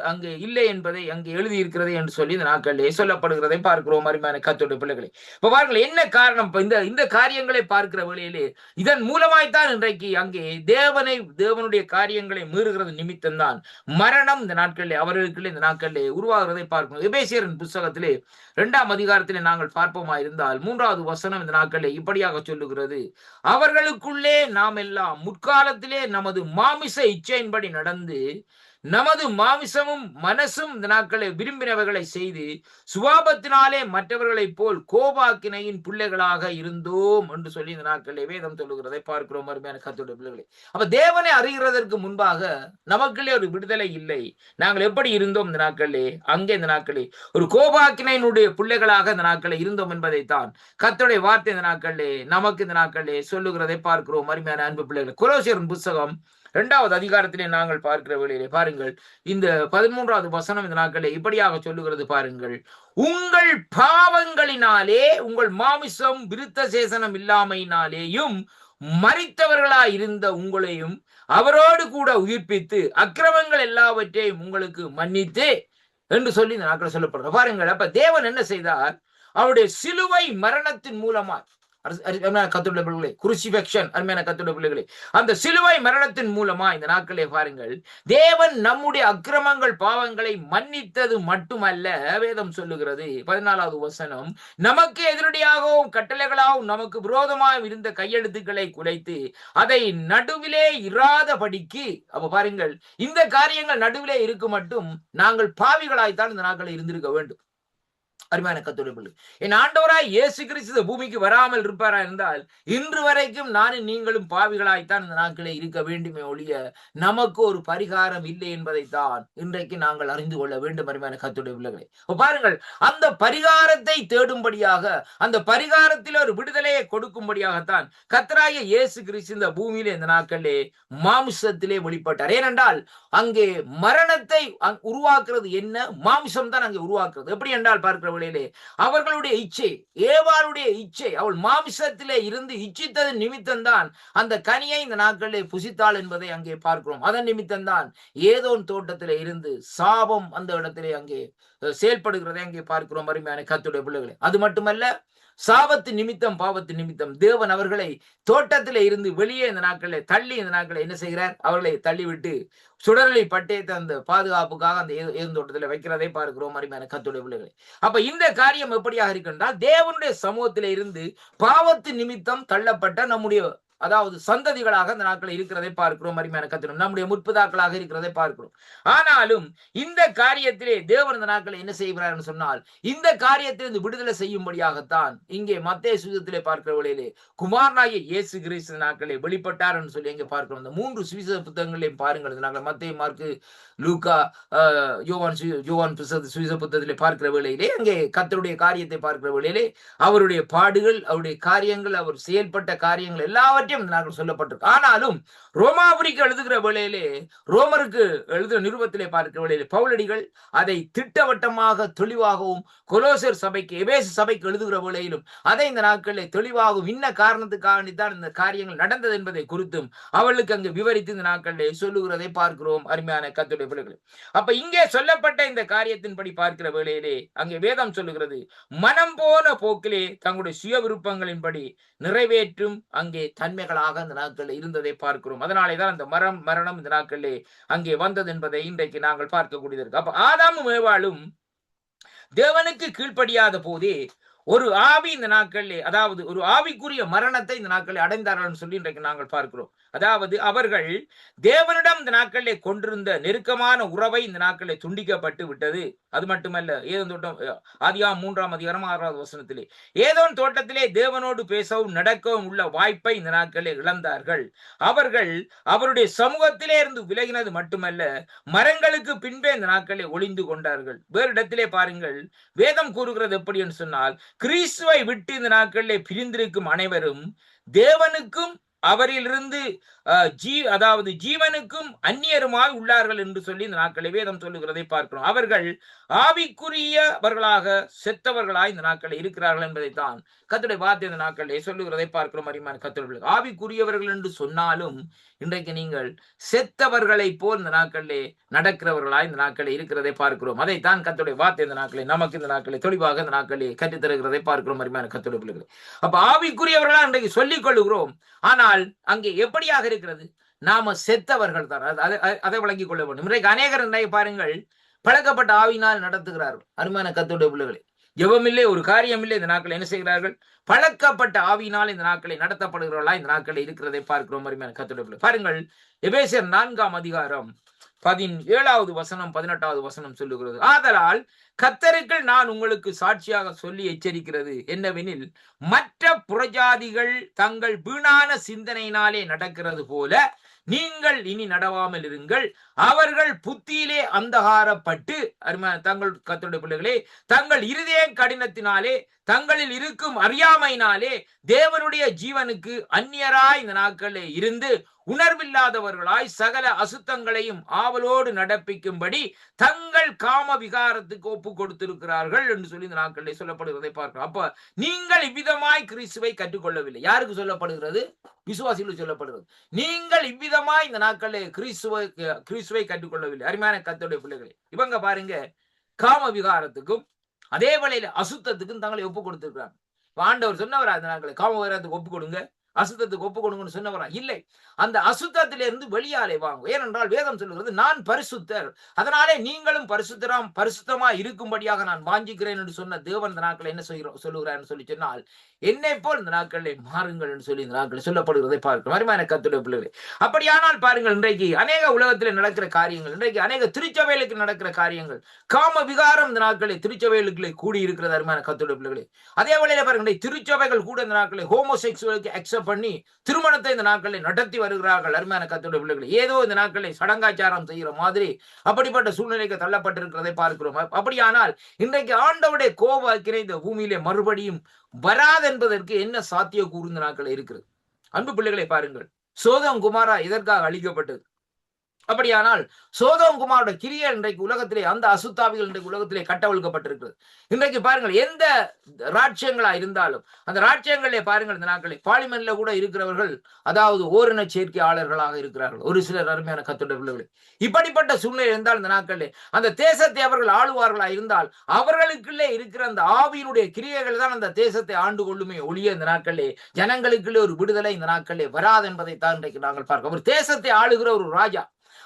அங்கே இல்லை என்பதை அங்கே எழுதியிருக்கிறது என்று சொல்லி இந்த நாட்களிலே சொல்லப்படுகிறதை பார்க்கிறோம். அருமையான கர்த்தருடைய பிள்ளைகளே, இப்ப பாருங்கள் என்ன காரணம். இந்த காரியங்களை பார்க்கிற வேளையிலே இதன் மூலமாய்த்தான் இன்றைக்கு அங்கே தேவனுடைய காரியங்களை மீறுகிறது நிமித்தம்தான் மரணம் இந்த நாட்களிலே அவர்களுக்கு இந்த நாட்களிலே உருவாகிறதை பார்க்கணும். எபேசியரின் புத்தகத்திலே 2ஆம் அதிகாரத்திலே நாங்கள் பார்ப்போமா இருந்தால் 3வது வசனம் இந்த நாட்களிலே இப்படியாக சொல்லுகிறது, அவர்களுக்குள்ளே நாம் எல்லாம் முற்காலத்திலே நமது மாமிச இச்சையின்படி நடந்து நமது மாமிசமும் மனசும் இந்த நாட்களை விரும்பினவர்களை செய்து சுபாவத்தினாலே மற்றவர்களை போல் கோபாக்கினையின் பிள்ளைகளாக இருந்தோம் என்று சொல்லி இந்த நாட்களிலே வேதம் சொல்லுகிறதை பார்க்கிறோம். அருமையான கர்த்தருடைய பிள்ளைகளே, அப்ப தேவனை அறிகிறதற்கு முன்பாக நமக்குள்ளே ஒரு விடுதலை இல்லை. நாங்கள் எப்படி இருந்தோம் இந்த நாட்களிலே? அங்கே இந்த நாட்களே ஒரு கோபாக்கினையினுடைய பிள்ளைகளாக இந்த நாட்களை இருந்தோம் என்பதைத்தான் கர்த்தருடைய வார்த்தை இந்த நாட்களிலே நமக்கு இந்த நாட்களிலே சொல்லுகிறதை பார்க்கிறோம். அருமையான அன்பு பிள்ளைகளே, கொலோசியரின் புத்தகம் 2வது அதிகாரத்திலே நாங்கள் பார்க்கிற வேளையிலே பாருங்கள், இந்த 13வது வசனம் இந்த நாட்களே இப்படியாக சொல்லுகிறது பாருங்கள், உங்கள் பாவங்களினாலே உங்கள் மாமிசம் விருத்த சேசனம் இல்லாமையினாலேயும் மரித்தவர்களாய் இருந்த உங்களையும் அவரோடு கூட உயிர்ப்பித்து அக்கிரமங்கள் எல்லாவற்றையும் உங்களுக்கு மன்னித்து என்று சொல்லி இந்த நாட்கள் சொல்லப்படுற பாருங்கள். அப்ப தேவன் என்ன செய்தார்? அவருடைய சிலுவை மரணத்தின் மூலமாய் அருமையான கர்த்தருடைய பிள்ளைகளே, குருசிஃபிக்ஷன், அருமையான கர்த்தருடைய பிள்ளைகளே, அந்த சிலுவை மரணத்தின் மூலமா இந்த நாட்களே பாருங்கள், தேவன் நம்முடைய அக்கிரமங்கள் பாவங்களை மன்னித்தது மட்டுமல்ல, வேதம் சொல்லுகிறது 14வது வசனம், நமக்கு எதிரடியாகவும் கட்டளைகளாகவும் நமக்கு விரோதமாக இருந்த கையெழுத்துக்களை குலைத்து அதை நடுவிலே இராதபடிக்கு. அப்ப பாருங்கள், இந்த காரியங்கள் நடுவிலே இருக்கு மட்டும் நாங்கள் பாவிகளாய்த்தான் இந்த நாட்களில் இருந்திருக்க வேண்டும். அருமையான கர்த்தருடைய பிள்ளை, என் ஆண்டவராய் இயேசு கிறிஸ்து பூமிக்கு வராமல் இருப்பாரா இருந்தால் இன்று வரைக்கும் நானும் நீங்களும் பாவிகளாய்த்தான் இந்த நாட்களே இருக்க வேண்டுமே ஒழிய நமக்கு ஒரு பரிகாரம் இல்லை என்பதைத்தான் இன்றைக்கு நாங்கள் அறிந்து கொள்ள வேண்டும். அருமையான கர்த்தருடைய பிள்ளைகளே, பாருங்கள், அந்த பரிகாரத்தை தேடும்படியாக, அந்த பரிகாரத்தில் ஒரு விடுதலையை கொடுக்கும்படியாகத்தான் கர்த்தராகிய இயேசு கிறிஸ்து இந்த பூமியிலே இந்த நாட்களே மாமிசத்திலே வெளிப்பட்டார். ஏனென்றால் அங்கே மரணத்தை உருவாக்குறது என்ன? மாமிசம் தான் அங்கே உருவாக்குறது. எப்படி என்றால் பார்க்கிற அவர்களுடைய இச்சை, ஏவாளுடைய இச்சை, அவள் மாமிசத்திலே இருந்து இச்சித்தது நிமித்தம்தான் அந்த கனியை இந்த நாட்களிலே புசித்தாள் என்பதை அங்கே பார்க்கிறோம். அதன் நிமித்தம்தான் ஏதோன் தோட்டத்திலே இருந்து சாபம் அந்த இடத்திலே அங்கே செயல்படுகிறதை அங்கே பார்க்கிறோம். அருமையான கர்த்தருடைய பிள்ளைகளே, அது மட்டுமல்ல, சாபத்து நிமித்தம் பாவத்து நிமித்தம் தேவன் அவர்களை தோட்டத்திலே இருந்து வெளியே இந்த நாட்களை தள்ளி இந்த நாட்களை என்ன செய்கிறார்? அவர்களை தள்ளிவிட்டு சுடரொளி பட்டயத்தை அந்த பாதுகாப்புக்காக அந்த ஏதேன் தோட்டத்தில் வைக்கிறதை பார்க்கிறோம். அருமையான கர்த்தருடைய பிள்ளைகளை, அப்ப இந்த காரியம் எப்படியாக இருக்கின்றால், தேவனுடைய சமூகத்திலே இருந்து பாவத்து நிமித்தம் தள்ளப்பட்ட நம்முடைய அதாவது சந்ததிகளாக அந்த நாட்களில் இருக்கிறதை பார்க்கிறோம். அருமையான கர்த்தர், நம்முடைய முற்பிதாக்களாக இருக்கிறதை பார்க்கிறோம். ஆனாலும் இந்த காரியத்திலே தேவன் இந்த நாட்களை என்ன செய்கிறார் சொன்னால், இந்த காரியத்திலிருந்து விடுதலை செய்யும்படியாகத்தான் இங்கே மத்தேயு சுவிசேஷத்திலே பார்க்கிற வேளையிலே குமாரனாகிய இயேசு கிறிஸ்து நாட்களை வெளிப்பட்டார் என்று சொல்லி இங்கே பார்க்கிறோம். இந்த 3 சுவிசேஷ புத்தகங்களையும் பாருங்கள். நாங்கள் மத்தேயு, மார்க்கு, லூக்கா, யோவான் சுவிசேஷ புத்தகத்திலே பார்க்கிற வேளையிலே அங்கே கர்த்தருடைய காரியத்தை பார்க்கிற வேளையிலே அவருடைய பாடுகள், அவருடைய காரியங்கள், அவர் செயல்பட்ட காரியங்கள் எல்லாவற்றையும் நாங்கள் சொல்லப்பட்டிருக்கு. ஆனாலும் ரோமாபுரிக்கு எழுதுகிற வேளையிலே, ரோமருக்கு எழுதுகிற நிருபத்திலே பார்க்கிற வேளையிலே பவுலடிகள் அதை திட்டவட்டமாக தெளிவாகவும் கொலோசர் சபைக்கு, எபேசு சபைக்கு எழுதுகிற வேளையிலும் அதை இந்த நாட்களிலே தெளிவாகவும் இன்ன காரணத்துக்காகத்தான் இந்த காரியங்கள் நடந்தது என்பதை குறித்தும் அவளுக்கு அங்கு விவரித்து இந்த நாட்களிலே சொல்லுகிறதை பார்க்கிறோம். அருமையான கர்த்தருடைய பிள்ளைகளே, அப்ப இங்கே சொல்லப்பட்ட இந்த காரியத்தின்படி பார்க்கிற வேளையிலே அங்கே வேதம் சொல்லுகிறது, மனம் போன போக்கிலே தங்களுடைய சுய விருப்பங்களின்படி நிறைவேற்றும் அங்கே தன்மைகளாக இந்த நாட்களில் இருந்ததை பார்க்கிறோம். அதனாலேதான் அந்த மரணம் இந்த நாட்களிலே அங்கே வந்தது என்பதை இன்றைக்கு நாங்கள் பார்க்கக்கூடியது இருக்கு. அப்ப ஆதாமும் ஏவாளும் தேவனுக்கு கீழ்ப்படியாத போதே ஒரு ஆவி இந்த நாட்களிலே, அதாவது ஒரு ஆவிக்குரிய மரணத்தை இந்த நாட்களில் அடைந்தார்கள் சொல்லி இன்றைக்கு நாங்கள் பார்க்கிறோம். அதாவது அவர்கள் தேவனிடம் இந்த நாட்களிலே கொண்டிருந்த நெருக்கமான உறவை இந்த நாட்களிலே துண்டிக்கப்பட்டு விட்டது. அது மட்டுமல்ல, ஏதோன் தோட்டம், ஆதியாகமம் 3ஆம் அதிகாரம் 6வது வசனத்திலே, ஏதோன் தோட்டத்திலே தேவனோடு பேசவும் நடக்கவும் உள்ள வாய்ப்பை இந்த நாட்களிலே இழந்தார்கள். அவர்கள் அவருடைய சமூகத்திலே இருந்து விலகினது மட்டுமல்ல, மரங்களுக்கு பின்பே இந்த நாட்களிலே ஒளிந்து கொண்டார்கள். வேறு இடத்திலே பாருங்கள், வேதம் கூறுகிறது எப்படி என்று சொன்னால், கிறிஸ்துவை விட்டு இந்த நாட்களிலே பிரிந்திருக்கும் அனைவரும் தேவனுக்கும் அவரிலிருந்து அதாவது ஜீவனுக்கும் அந்நியருமாய் உள்ளார்கள் என்று சொல்லி இந்த நாட்களை வேதம் சொல்லுகிறதை பார்க்கிறோம். அவர்கள் ஆவிக்குரியவர்களாக செத்தவர்களாய் இந்த நாட்களில் இருக்கிறார்கள் என்பதைத்தான் கர்த்தருடைய வார்த்தை இந்த நாட்களிலே சொல்லுகிறதை பார்க்கிறோம். அருமையான கர்த்தருடைய ஆவிக்குரியவர்கள் என்று சொன்னாலும் இன்றைக்கு நீங்கள் செத்தவர்களை போல் இந்த நாட்களிலே நடக்கிறவர்களாய் இந்த நாட்களில் இருக்கிறதை பார்க்கிறோம். அதைத்தான் கர்த்தருடைய வார்த்தை இந்த நாட்களை நமக்கு இந்த நாட்களை தெளிவாக இந்த நாட்களிலே கற்றுத் தருகிறதை பார்க்கிறோம். அருமையான கர்த்தருடைய பிள்ளைகளே, அப்ப ஆவிக்குரியவர்களா இன்றைக்கு சொல்லிக் கொள்ளுகிறோம். ஆனால் அங்கே எப்படியாக இருக்கிறது? நாம செத்தவர்கள் தான். அதை விளங்கிக் கொள்ள வேண்டும். இன்றைக்கு அநேகர் பாருங்கள், பழக்கப்பட்ட ஆவியினால் நடத்துகிறார்கள். அருமையான கர்த்தருடைய பிள்ளைகளே, ஜெபமில்லை, ஒரு காரியம் இல்லை, இந்த நாட்களை என்ன செய்கிறார்கள்? பழக்கப்பட்ட ஆவியினால் இந்த நாட்களை நடத்தப்படுகிறவர்களா இந்த நாட்களை இருக்கிறதை பார்க்கிறோம். அருமையான கர்த்தருடைய பிள்ளைகளே, பாருங்கள், எபேசியர் 4ஆம் அதிகாரம் 17வது வசனம் 18வது வசனம் சொல்லுகிறது, ஆதலால் கர்த்தருக்குள் நான் உங்களுக்கு சாட்சியாக சொல்லி எச்சரிக்கிறது என்னவெனில், மற்ற புறஜாதிகள் தங்கள் வீணான சிந்தனையினாலே நடக்கிறது போல நீங்கள் இனி நடவாமல் இருங்கள். அவர்கள் புத்தியிலே அந்தகாரப்பட்டு, தங்கள் கர்த்தருடைய பிள்ளைகளே, தங்கள் இருதய கடினத்தினாலே, தங்களில் இருக்கும் அறியாமையினாலே தேவனுடைய ஜீவனுக்கு அந்நியராய் இந்த நாட்களிலே இருந்து உணர்வில்லாதவர்களாய் சகல அசுத்தங்களையும் ஆவலோடு நடப்பிக்கும்படி தங்கள் காம விகாரத்துக்கு ஒப்பு கொடுத்திருக்கிறார்கள் என்று சொல்லி இந்த நாட்களிலே சொல்லப்படுகிறதை பார்க்கிறோம். அப்ப நீங்கள் இவ்விதமாய் கிறிஸ்துவை கற்றுக்கொள்ளவில்லை. யாருக்கு சொல்லப்படுகிறது? விசுவாசிகளுக்கு சொல்லப்படுகிறது. நீங்கள் இவ்விதமாய் இந்த நாட்களிலே கிறிஸ்துவை கற்றுக்கொள்ளவில்லை. அருமையான கர்த்தருடைய பிள்ளைகளே, இவங்க பாருங்க, காம விகாரத்துக்கும் அதே வேளையில அசுத்தத்துக்கும் தங்களை ஒப்பு கொடுத்திருக்கிறாங்க. ஆண்டவர் சொன்னவரா அந்த நாட்களை காமவிகாரத்துக்கு ஒப்பு கொடுங்க, அசுத்தத்துக்கு ஒப்பு கொடுங்கன்னு சொன்னவரா? இல்லை. அந்த அசுத்தத்திலிருந்து வெளியாலே வாங்க. ஏனென்றால் வேதம் சொல்லுகிறது, நான் பரிசுத்தர், அதனாலே நீங்களும் பரிசுத்தமா இருக்கும்படியாக நான் வாஞ்சிக்கிறேன் என்று சொன்ன தேவன் இந்த நாட்களை என்ன சொல்லுகிறார் சொல்லி சொன்னால், என்னை போல் இந்த நாட்களில் மாறுங்கள் என்று சொல்லி இந்த நாட்களில் சொல்லப்படுகிறதை பார்க்கிறோம். அருமையான கர்த்தருடைய பிள்ளைகளே, அப்படியானால் பாருங்கள், இன்றைக்கு அநேக உலகத்தில் நடக்கிற காரியங்கள், இன்றைக்கு அநேக திருச்சபைகளுக்கு நடக்கிற காரியங்கள், காம விகாரம் இந்த நாட்களில் திருச்சபைகளுக்குள்ளே கூடி இருக்கிறது. அருமையான கர்த்தருடைய பிள்ளைகளே, அதே வேளையில பாருங்கள், திருச்சபைகள் கூட இந்த நாட்களில் ஹோமோசெக்சுவலுக்கு அக்செப்ட் பண்ணி திருமணத்தை இந்த நாட்களில் நடத்தி வருகிறார்கள். அருமையான கர்த்தருடைய பிள்ளைகளே, ஏதோ இந்த நாட்களில் சடங்காச்சாரம் செய்கிற மாதிரி அப்படிப்பட்ட சூழ்நிலைக்கு தள்ளப்பட்டிருக்கிறதை பார்க்கிறோம். அப்படியானால் இன்றைக்கு ஆண்டவருடைய கோப அக்கினை இந்த பூமியிலே மறுபடியும் வராது என்பதற்கு என்ன சாத்திய கூர்ந்த நாட்கள் இருக்கிறது? அன்பு பிள்ளைகளை பாருங்கள், சோதம் குமாரா இதற்காக அழிக்கப்பட்டது. அப்படியானால் சோதம் குமாரோட கிரியை இன்றைக்கு உலகத்திலே, அந்த அசுத்தாவிகள் இன்றைக்கு உலகத்திலே கட்டவிழ்க்கப்பட்டிருக்கிறது. இன்றைக்கு பாருங்கள், எந்த ராட்சியங்களா இருந்தாலும் அந்த ராட்சியங்களே பாருங்கள், இந்த நாட்களில் பார்லிமெண்ட்ல கூட இருக்கிறவர்கள், அதாவது ஓரின சேர்க்கையாளர்களாக இருக்கிறார்கள் ஒரு சிலர். அருமையான கர்த்தருடைய பிள்ளைகளே, இப்படிப்பட்ட சூழ்நிலை இருந்தால் இந்த நாட்களிலே அந்த தேசத்தை அவர்கள் ஆளுவார்களா இருந்தால் அவர்களுக்குள்ளே இருக்கிற அந்த ஆவியினுடைய கிரியைகள் தான் அந்த தேசத்தை ஆண்டு கொள்ளுமே ஒழிய இந்த நாட்களிலே ஜனங்களுக்குள்ளே ஒரு விடுதலை இந்த நாட்களிலே வராது என்பதை தான் இன்றைக்கு நாங்கள் பார்க்கிறோம். ஒரு தேசத்தை ஆளுகிற ஒரு ராஜா,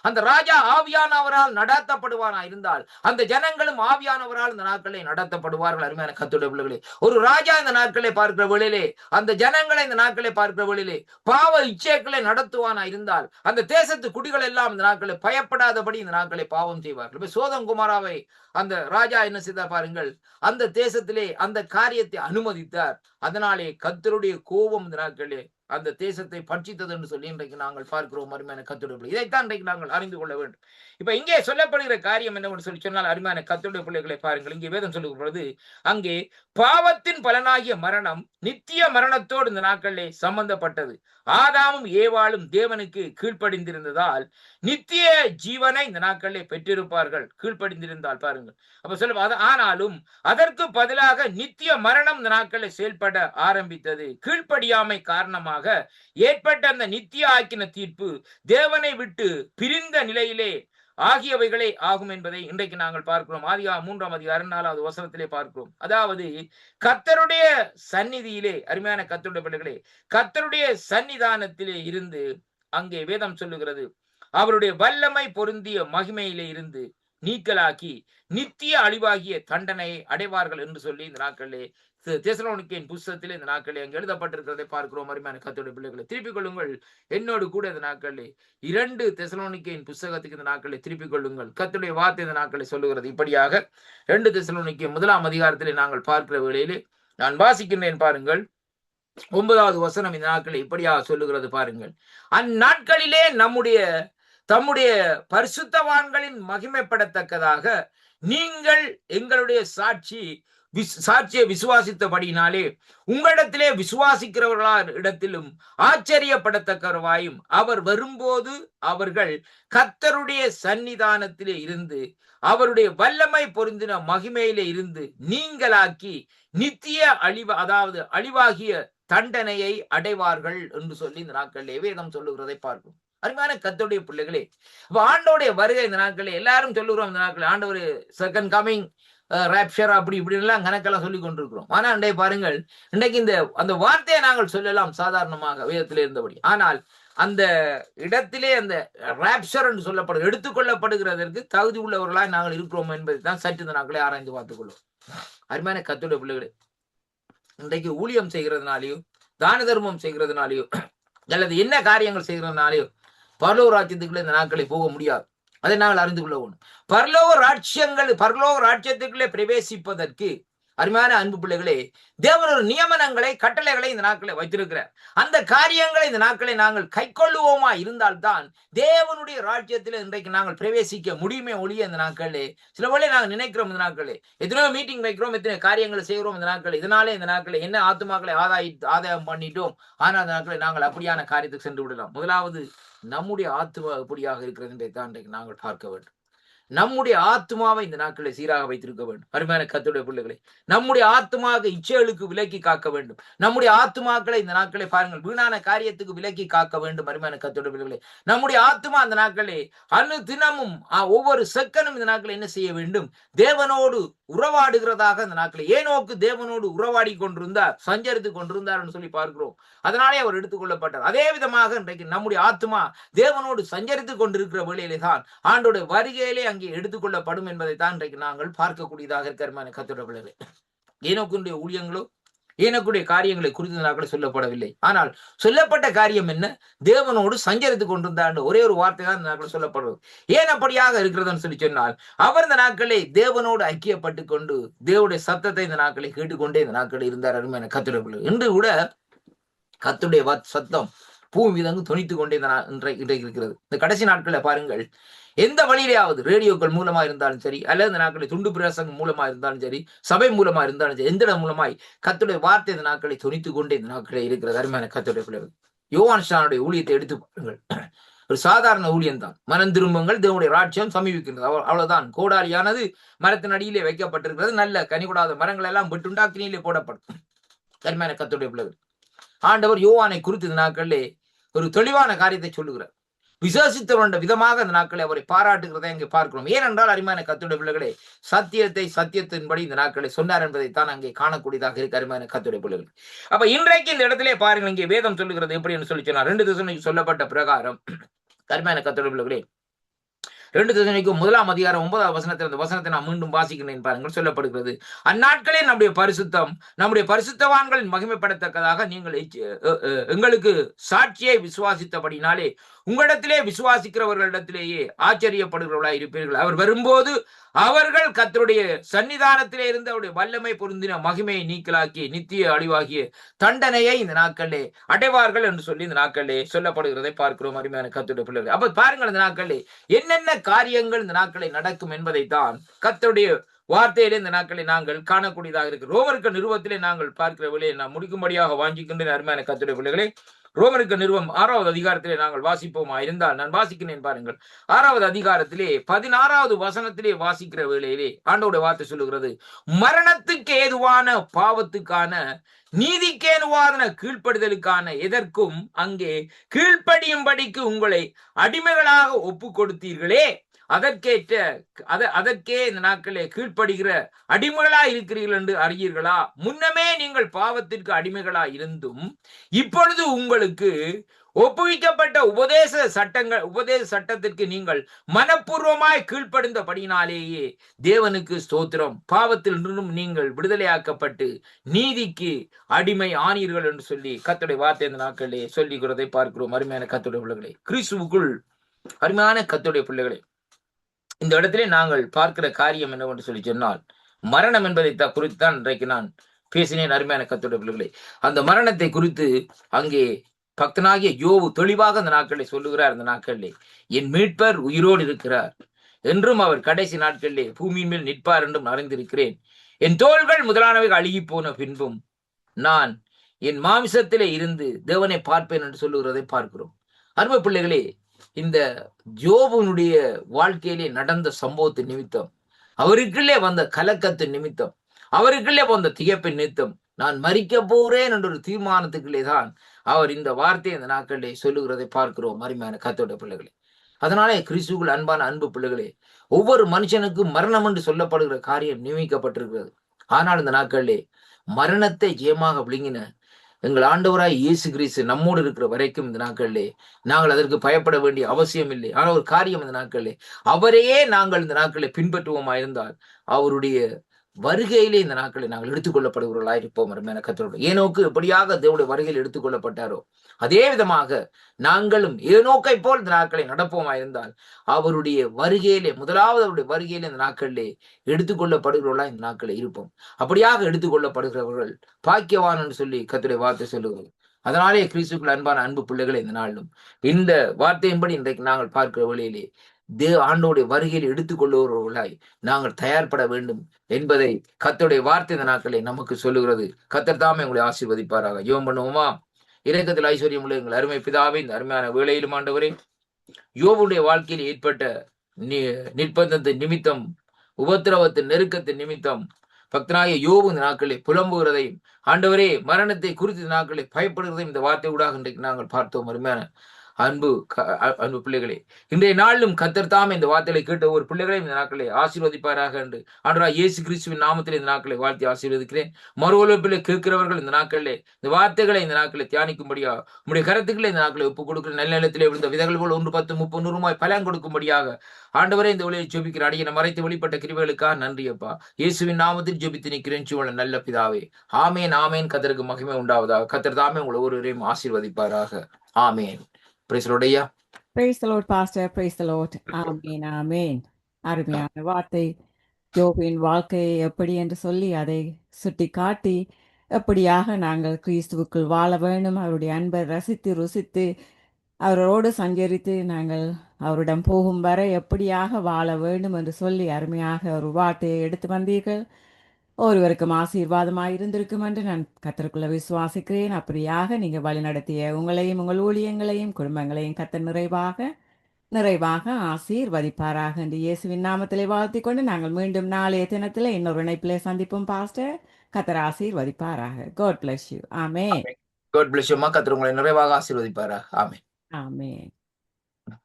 அந்த ராஜா ஆவியானவரால் நடத்தப்படுவானா இருந்தால் அந்த ஜனங்களும் ஆவியானவரால் இந்த நாட்களை நடத்தப்படுவார்கள். அருமையான கர்த்தருடைய பிள்ளைகளே, ஒரு ராஜா இந்த நாட்களை பார்க்கிற வேளையிலே, அந்த ஜனங்களை இந்த நாட்களை பார்க்கிற வேளையிலே பாவ இச்சைகளை நடத்துவானா இருந்தால் அந்த தேசத்து குடிகள் எல்லாம் இந்த நாட்களை பயப்படாதபடி இந்த நாட்களை பாவம் செய்வார்கள். இப்ப சோதம் குமாராவை அந்த ராஜா என்ன செய்தார் பாருங்கள், அந்த தேசத்திலே அந்த காரியத்தை அனுமதித்தார். அதனாலே கர்த்தருடைய கோபம் இந்த நாட்களே அந்த தேசத்தை பட்சித்தது என்று சொல்லி இன்றைக்கு நாங்கள் பார்க்கிறோம். அருமையான கர்த்தருடைய பிள்ளை, இதைத்தான் இன்றைக்கு நாங்கள் அறிந்து கொள்ள வேண்டும். இப்ப இங்கே சொல்லப்படுகிற காரியம் என்னவென்று சொல்லி சொன்னால், அருமையான கர்த்தருடைய பிள்ளைகளை பாருங்கள், இங்கே வேதம் சொல்லுகிற பொழுது அங்கே பாவத்தின் பலனாகிய மரணம் நித்திய மரணத்தோடு இந்த நாட்களிலே சம்பந்தப்பட்டது. ஆதாமும் ஏவாளும் தேவனுக்கு கீழ்ப்படிந்திருந்ததால் நித்திய ஜீவனை இந்த நாட்களிலே பெற்றிருப்பார்கள், கீழ்ப்படிந்திருந்தால். பாருங்கள், அப்ப சொல்ல, ஆனாலும் அதற்கு பதிலாக நித்திய மரணம் இந்த நாட்களில் செயல்பட ஆரம்பித்தது. கீழ்ப்படியாமை காரணமாக ஏற்பட்ட அந்த நித்திய ஆக்கின தீர்ப்பு தேவனை விட்டு பிரிந்த நிலையிலே ஆகியவைகளே ஆகும் என்பதை இன்றைக்கு நாங்கள் பார்க்கிறோம். ஆதியாகமம் 3ஆம் அதிகாரம் 4வது வசனத்திலே பார்க்கிறோம். அதாவது கர்த்தருடைய சந்நிதியிலே, அருமையான கர்த்தருடைய பிள்ளைகளே, கர்த்தருடைய சன்னிதானத்திலே இருந்து அங்கே வேதம் சொல்லுகிறது, அவருடைய வல்லமை பொருந்திய மகிமையிலே இருந்து நீக்கலாக்கி நித்திய அழிவாகிய தண்டனையை அடைவார்கள் என்று சொல்லி இந்த நாட்களிலே தெசலோனிக்கேயின் புஸ்தகத்திலே இந்த நாட்களில் அங்கு எழுதப்பட்டிருக்கிறதை பார்க்கிறோம். அருமையான கர்த்தருடைய பிள்ளைகளை, திருப்பிக் கொள்ளுங்கள் என்னோடு கூட இந்த நாட்களில் 2 தெசலோனிக்கேயின் புஸ்தகத்துக்கு இந்த நாட்களை திருப்பிக் கொள்ளுங்கள். கர்த்தருடைய வார்த்தை இந்த நாட்களை சொல்லுகிறது இப்படியாக. 2 தெசலோனிக்கேயர் 1ஆம் அதிகாரத்திலே நாங்கள் பார்க்கிற வேளையிலே நான் வாசிக்கின்றேன். பாருங்கள், 9வது வசனம் இந்த நாட்களை இப்படியாக சொல்லுகிறது. பாருங்கள், அந்நாட்களிலே தம்முடைய பரிசுத்தவான்களின் மகிமைப்படத்தக்கதாக நீங்கள் எங்களுடைய சாட்சியை விசுவாசித்தபடியினாலே உங்களிடத்திலே விசுவாசிக்கிறவர்களார் இடத்திலும் ஆச்சரியப்படத்தக்கவாயும் அவர் வரும்போது அவர்கள் கர்த்தருடைய சன்னிதானத்திலே இருந்து அவருடைய வல்லமை பொருந்தின மகிமையிலே இருந்து நீங்களாக்கி நித்திய அதாவது அழிவாகிய தண்டனையை அடைவார்கள் என்று சொல்லி இந்த நாட்களிலே வேதம் சொல்லுகிறதை பார்க்கும். அருமையான கர்த்தருடைய பிள்ளைகளே, ஆண்டோடைய வருகை இந்த நாட்களில் எல்லாரும் சொல்லுகிறோம். இந்த நாட்களில் ஆண்டவர் செகண்ட் கமிங், ராப்சர், அப்படி இப்படி எல்லாம் கணக்கெல்லாம் சொல்லி கொண்டிருக்கிறோம். ஆனா இன்றைய பாருங்கள், இன்றைக்கு அந்த வார்த்தையை நாங்கள் சொல்லலாம் சாதாரணமாக வேதத்திலே இருந்தபடி. ஆனால் அந்த இடத்திலே அந்த ராப்சர் என்று சொல்லப்படும் எடுத்துக்கொள்ளப்படுகிறதற்கு தகுதி உள்ளவர்களாய் நாங்கள் இருக்கிறோம் என்பதை தான் சற்று இந்த நாட்களை ஆராய்ந்து பார்த்துக் கொள்வோம். அருமையான கர்த்தருடைய பிள்ளைகளே, இன்றைக்கு ஊழியம் செய்கிறதுனாலையோ தான தர்மம் செய்கிறதுனாலையோ அல்லது என்ன காரியங்கள் செய்கிறதுனாலையோ பரலோக ராஜ்யத்துக்குள்ள இந்த நாட்களை போக முடியாது. அதை நாங்கள் அறிந்து கொள்ள வேண்டும். பரலோக ராஜ்யத்துக்குள்ளே பிரவேசிப்பதற்கு அருமையான அன்பு பிள்ளைகளே, தேவன் ஒரு நியமனங்களை, கட்டளைகளை இந்த நாட்களை வைத்திருக்கிறார். அந்த காரியங்களை இந்த நாட்களை நாங்கள் கை கொள்ளுவோமா இருந்தால்தான் தேவனுடைய ராஜ்யத்தில் இன்றைக்கு நாங்கள் பிரவேசிக்க முடியுமே ஒழிய இந்த நாட்களே சில வேளை நாங்கள் நினைக்கிறோம், இந்த நாட்களே எத்தனையோ மீட்டிங் வைக்கிறோம், எத்தனை காரியங்களை செய்கிறோம் இந்த நாட்கள், இதனாலே இந்த நாட்களை என்ன ஆத்துமாக்களை ஆதாயம் பண்ணிட்டோம். ஆனால் அந்த நாட்களை நாங்கள் அப்படியான காரியத்துக்கு சென்று விடலாம். முதலாவது நம்முடைய ஆத்துமா எப்படியாக இருக்கிறது என்பதை தான் இன்றைக்கு நாங்கள் பார்க்க வேண்டும். நம்முடைய ஆத்மாவை இந்த நாட்களை சீராக வைத்திருக்க வேண்டும். அருமையான கர்த்தருடைய பிள்ளைகளை, நம்முடைய ஆத்மாவை இச்சைகளுக்கு விலக்கி காக்க வேண்டும். நம்முடைய ஆத்மாக்களை இந்த நாட்களை பாருங்கள், வீணான காரியத்துக்கு விலக்கி காக்க வேண்டும். அருமையான கர்த்தருடைய பிள்ளைகளை, நம்முடைய ஆத்மா அந்த நாட்களே அனு தினமும் ஒவ்வொரு செகண்டும் இந்த நாட்களை என்ன செய்ய வேண்டும்? தேவனோடு உறவாடுகிறதாக இந்த நாட்களை ஏனோக்கு தேவனோடு உறவாடி கொண்டிருந்தார், சஞ்சரித்து கொண்டிருந்தார் என்று சொல்லி பார்க்கிறோம். அதனாலே அவர் எடுத்துக்கொள்ளப்பட்டார். அதே விதமாக இன்றைக்கு நம்முடைய ஆத்மா தேவனோடு சஞ்சரித்துக் கொண்டிருக்கிற வேளையிலே தான் ஆண்டோட வருகையிலே அங்கே எடுத்துக்கொள்ளப்படும் என்பதை தான் இன்றைக்கு நாங்கள் பார்க்கக்கூடியதாக இருக்கிற கர்த்தருடைய பிள்ளைகளே. ஏனோக்குடைய ஊழியங்களோ ஏனக்குடைய காரியங்களை குறித்து நாட்கள் சொல்லப்படவில்லை. ஆனால் சொல்லப்பட்ட காரியம் என்ன? தேவனோடு சஞ்சரித்துக் கொண்டிருந்தார் ஒரே ஒரு வார்த்தை தான் இந்த நாட்கள் சொல்லப்படுறது. ஏன் அப்படியாக இருக்கிறதுன்னு சொல்லி சொன்னால், அவர் இந்த நாட்களை தேவனோடு ஐக்கியப்பட்டு கொண்டு தேவனுடைய சத்தத்தை இந்த நாட்களை கேட்டுக்கொண்டே இந்த நாட்களில் இருந்தார். அருமையான கர்த்தருடைய பிள்ளைகளே, இன்று கூட கர்த்தருடைய சத்தம் பூமி மீதங்கு துணித்துக் கொண்டே இன்றைக்கு இருக்கிறது. இந்த கடைசி நாட்களை பாருங்கள், எந்த வழியிலேயாவது ரேடியோக்கள் மூலமா இருந்தாலும் சரி, அல்லது இந்த நாட்களை துண்டு பிரசங்கம் மூலமா இருந்தாலும் சரி, சபை மூலமா இருந்தாலும் சரி, எந்த மூலமாய் கர்த்தருடைய வார்த்தை இந்த நாட்களை துணித்துக் கொண்டே இந்த நாட்களை இருக்கிறது. அருமையான கர்த்தருடைய பிள்ளைகள், யோவான் ஸ்நானனுடைய ஊழியத்தை எடுத்து பாருங்கள். ஒரு சாதாரண ஊழியம் தான். மனம் திரும்புங்கள், தேவனுடைய ராஜ்யம் சமீபிக்கின்றது, அவ்வளவுதான். கோடாரியானது மரத்தின் அடியிலே வைக்கப்பட்டிருக்கிறது. நல்ல கனிகூடாத மரங்கள் எல்லாம் விட்டுண்டா அக்கினியிலே போடப்படும். அருமையான கர்த்தருடைய பிள்ளைகள், ஆண்டவர் யோவானை குறித்து இந்த நாட்களிலே ஒரு தெளிவான காரியத்தை சொல்லுகிறார். விசுவாசித்தவருடைய விதமாக அந்த நாட்களை அவரை பாராட்டுகிறதை இங்கே பார்க்கிறோம். ஏனென்றால் அருமையான கர்த்தருடைய பிள்ளைகளே, சத்தியத்தின்படி இந்த நாட்களை சொன்னார் என்பதை தான் அங்கே காணக்கூடியதாக இருக்கு. அருமையான கர்த்தருடைய பிள்ளைகள், அப்ப இன்றைக்கு இந்த இடத்திலே பாருங்கள், இங்கே வேதம் சொல்லுகிறது எப்படி என்று சொல்லி சொன்னார். 2 தெசலோனிக்கேயர் சொல்லப்பட்ட பிரகாரம் அருமையான கர்த்தருடைய பிள்ளைகளே, 2 தெசலோனிக்கேயர் 1 அதிகாரம் 9 வசனத்தில் அந்த வசனத்தை நான் மீண்டும் வாசிக்கிறேன் பாருங்கள். சொல்லப்படுகிறது, அந்நாட்களே நம்முடைய பரிசுத்தவான்களின் மகிமைப்படத்தக்கதாக நீங்கள் எங்களுக்கு சாட்சியை விசுவாசித்தபடினாலே உங்களிடத்திலே விசுவாசிக்கிறவர்களிடத்திலேயே ஆச்சரியப்படுகிறவர்களாய் இருப்பீர்கள். அவர் வரும்போது அவர்கள் கர்த்தருடைய சன்னிதானத்திலே இருந்து அவருடைய வல்லமை பொருந்தின மகிமையை நீக்கலாக்கி நித்திய அழிவாகிய தண்டனையை இந்த நாட்களிலே அடைவார்கள் என்று சொல்லி இந்த நாட்களிலே சொல்லப்படுகிறதை பார்க்கிறோம். அருமையான கர்த்தருடைய பிள்ளைகள், அப்ப பாருங்கள், இந்த நாட்களிலே என்னென்ன காரியங்கள் இந்த நாட்களை நடக்கும் என்பதை தான் கர்த்தருடைய வார்த்தையிலே இந்த நாட்களை நாங்கள் காணக்கூடியதாக இருக்கு. ரோமருக்கு நிறுவத்திலே நாங்கள் பார்க்கிற வேலையை நான் முடிக்கும்படியாக வாங்கிக்கின்றேன். அருமையான கர்த்தருடைய பிள்ளைகளே, ரோமருக்கு நிறுவம் 6வது அதிகாரத்திலே நாங்கள் வாசிப்போமா இருந்தால், நான் வாசிக்கிறேன் பாருங்கள். 6வது அதிகாரத்திலே 16வது வசனத்திலே வாசிக்கிற வேளையிலே ஆண்டவருடைய வார்த்தை சொல்லுகிறது, மரணத்துக்கு ஏதுவான பாவத்துக்கான நீதிக்கேதுவான கீழ்ப்படுதலுக்கான எதற்கும் அங்கே கீழ்ப்படியும்படிக்கு உங்களை அடிமைகளாக ஒப்பு கொடுத்தீர்களே, அதற்கே இந்த நாட்களே கீழ்ப்படுகிற அடிமைகளா இருக்கிறீர்கள் என்று அறியீர்களா? முன்னமே நீங்கள் பாவத்திற்கு அடிமைகளா இருந்தும் இப்பொழுது உங்களுக்கு ஒப்புவிக்கப்பட்ட உபதேச சட்டத்திற்கு நீங்கள் மனப்பூர்வமாய் கீழ்ப்படிந்தபடினாலேயே தேவனுக்கு ஸ்தோத்திரம், பாவத்தில் நின்றும் நீங்கள் விடுதலையாக்கப்பட்டு நீதிக்கு அடிமை ஆனீர்கள் என்று சொல்லி கர்த்தருடைய வார்த்தை இந்த நாட்களிலே சொல்லுகிறதை பார்க்கிறோம். அருமையான கர்த்தருடைய பிள்ளைகளே, கிறிஸ்துவுக்குள் அருமையான கர்த்தருடைய பிள்ளைகளே, இந்த இடத்திலே நாங்கள் பார்க்கிற காரியம் என்னவென்று சொல்லி சொன்னால், மரணம் என்பதை குறித்து தான் இன்றைக்கு நான் பேசினேன். அருமையான கர்த்தருடைய பிள்ளைகளே, அந்த மரணத்தை குறித்து அங்கே பக்தனாகிய யோபு தெளிவாக அந்த நாட்களை சொல்லுகிறார். அந்த நாட்களிலே என் மீட்பர் உயிரோடு இருக்கிறார் என்றும் அவர் கடைசி நாட்களிலே பூமியின் மேல் நிற்பார் என்றும் அறிந்திருக்கிறேன். என் தோள்கள் முதலானவைகள் அழுகி போன பின்பும் நான் என் மாமிசத்திலே இருந்து தேவனை பார்ப்பேன் என்று சொல்லுகிறதை பார்க்கிறோம். அருமை பிள்ளைகளே, இந்த யோபுனுடைய வாழ்க்கையிலே நடந்த சம்பவத்தின் நிமித்தம், அவருக்குள்ளே வந்த கலக்கத்தின் நிமித்தம், அவருக்குள்ளே வந்த திகைப்பின் நிமித்தம், நான் மரிக்க போறேன் என்ற ஒரு தீர்மானத்துக்குள்ளே தான் அவர் இந்த வார்த்தையை இந்த நாட்களிலே சொல்லுகிறதை பார்க்கிறோம். அருமையான கர்த்தருடைய பிள்ளைகளே, அதனாலே கிறிஸ்துவுக்குள் அன்பான அன்பு பிள்ளைகளே, ஒவ்வொரு மனுஷனுக்கும் மரணம் என்று சொல்லப்படுகிற காரியம் நியமிக்கப்பட்டிருக்கிறது. ஆனால் இந்த நாட்களிலே மரணத்தை ஜெயமாக விழுங்கின எங்கள் ஆண்டவராய் இயேசு கிறிஸ்து நம்மோடு இருக்கிற வரைக்கும் இந்த நாட்களிலே நாங்கள் அதற்கு பயப்பட வேண்டிய அவசியம் இல்லை. ஆனால் ஒரு காரியம், இந்த நாட்களிலே அவரையே நாங்கள் இந்த நாட்களை பின்பற்றுவோமா இருந்தால் அவருடைய வருகையிலே இந்த நாட்களை நாங்கள் எடுத்துக்கொள்ளப்படுகிறவர்களாக இருப்போம். அருமையான கர்த்தருடைய ஏனோக்கு எப்படியாக தேவனுடைய வருகையில் எடுத்துக்கொள்ளப்பட்டாரோ அதே விதமாக நாங்களும் ஏனோக்கை போல் இந்த நாட்களை நடப்போமா இருந்தால் அவருடைய வருகையிலே அவருடைய வருகையிலே இந்த நாட்களிலே எடுத்துக்கொள்ளப்படுகிறவர்களாக இந்த நாட்களை இருப்போம். அப்படியாக எடுத்துக்கொள்ளப்படுகிறவர்கள் பாக்கியவான் என்று சொல்லி கர்த்தருடைய வார்த்தை சொல்லுகிறது. அதனாலே கிறிஸ்துவுக்குள் அன்பான அன்பு பிள்ளைகளை இந்த நாளிலும் இந்த வார்த்தையின்படி இன்றைக்கு நாங்கள் பார்க்கிற வழியிலே ஆண்டோடைய வருகையில் எடுத்துக்கொள்ளுவர்களாய் நாங்கள் தயார்பட வேண்டும் என்பதை கர்த்தருடைய வார்த்தை இந்த நாட்களை நமக்கு சொல்லுகிறது. கர்த்தர் தாமே உங்களை ஆசீர்வதிப்பாராக. ஜெபம் பண்ணுவோமா? இரக்கத்தில் ஐஸ்வர்யம் உள்ள எங்கள் அருமை பிதாவே, இந்த அருமையான வேளையிலும் ஆண்டவரே, யோபுடைய வாழ்க்கையில் ஏற்பட்ட நிர்பந்தத்தின் நிமித்தம், உபத்திரவத்தின் நெருக்கத்தின் நிமித்தம் பக்தனாகிய யோபு இந்த நாட்களில் புலம்புகிறதையும், ஆண்டவரே மரணத்தை குறித்து இந்த நாட்களில் பயப்படுகிறதையும் இந்த வார்த்தை ஊடாக இன்றைக்கு நாங்கள் பார்த்தோம். அருமையான அன்பு பிள்ளைகளே, இன்றைய நாளிலும் கர்த்தர் தாமே இந்த வார்த்தைகளை கேட்ட ஒரு பிள்ளைகளையும் இந்த நாட்களை ஆசீர்வதிப்பாராக என்று ஆண்டவராகிய இயேசு கிறிஸ்துவின் நாமத்தில் இந்த நாட்களை வாழ்த்தி ஆசீர்வதிக்கிறேன். மறு ஒலிப்பில் கேட்கிறவர்கள் இந்த நாட்களிலே இந்த வார்த்தைகளை இந்த நாட்களை தியானிக்கும்படியாக உங்களுடைய கருத்துக்களை இந்த நாட்களை ஒப்புக் கொடுக்கிற நல்ல நிலத்திலே விழுந்த விதைகள் போல் 1, 10, 30, 100 பலன் கொடுக்கும்படியாக ஆண்டவரே இந்த ஒளியை ஜெபிக்கிற அடியை மறைத்து வெளிப்பட்ட கிருபைகளுக்காக நன்றி அப்பா. இயேசுவின் நாமத்தில் ஜெபித்து நிற்கிறேன் ஜீவனுள்ள நல்ல பிதாவே. ஆமேன் ஆமேன். கர்த்தருக்கு மகிமை உண்டாவதாக. கர்த்தர் தாமே உங்களை ஒருவரையும் ஆசீர்வதிப்பாராக. ஆமேன். பிரைஸ் லார்ட் ஐயா. Praise the Lord, Pastor. Praise the Lord. Amen. Amen. அருமையான வார்த்தை. யோபின் வாழ்க்கையை எப்படி என்று சொல்லி அதை சுட்டி காட்டி எப்படியாக நாங்கள் கிறிஸ்துவுக்குள் வாழ வேண்டும், அவருடைய அன்பை ரசித்து ருசித்து அவரோடு சஞ்சரித்து நாங்கள் அவரிடம் போகும் வரை எப்படியாக வாழ வேண்டும் என்று சொல்லி அருமையாக ஒரு வார்த்தையை எடுத்து வந்தீர்கள். ஒருவருக்கும் ஆசீர்வாதமாக இருந்திருக்கும் என்று நான் கர்த்தருக்குள்ள விசுவாசிக்கிறேன். அப்படியாக நீங்கள் வழிநடத்திய உங்களையும் உங்கள் ஊழியங்களையும் குடும்பங்களையும் கர்த்தர் நிறைவாக ஆசீர்வதிப்பாராக என்று இயேசுவின் நாமத்திலே வாழ்த்தி கொண்டு நாங்கள் மீண்டும் நாளைய தினத்தில் இன்னொரு இணைப்பிலே சந்திப்போம். பாஸ்டர், கர்த்தர் ஆசீர்வதிப்பாராக. God bless you. Amen. God bless you. கர்த்தர் உங்களை நிறைவாக ஆசீர்வதிப்பாராக. ஆமென். ஆமென்.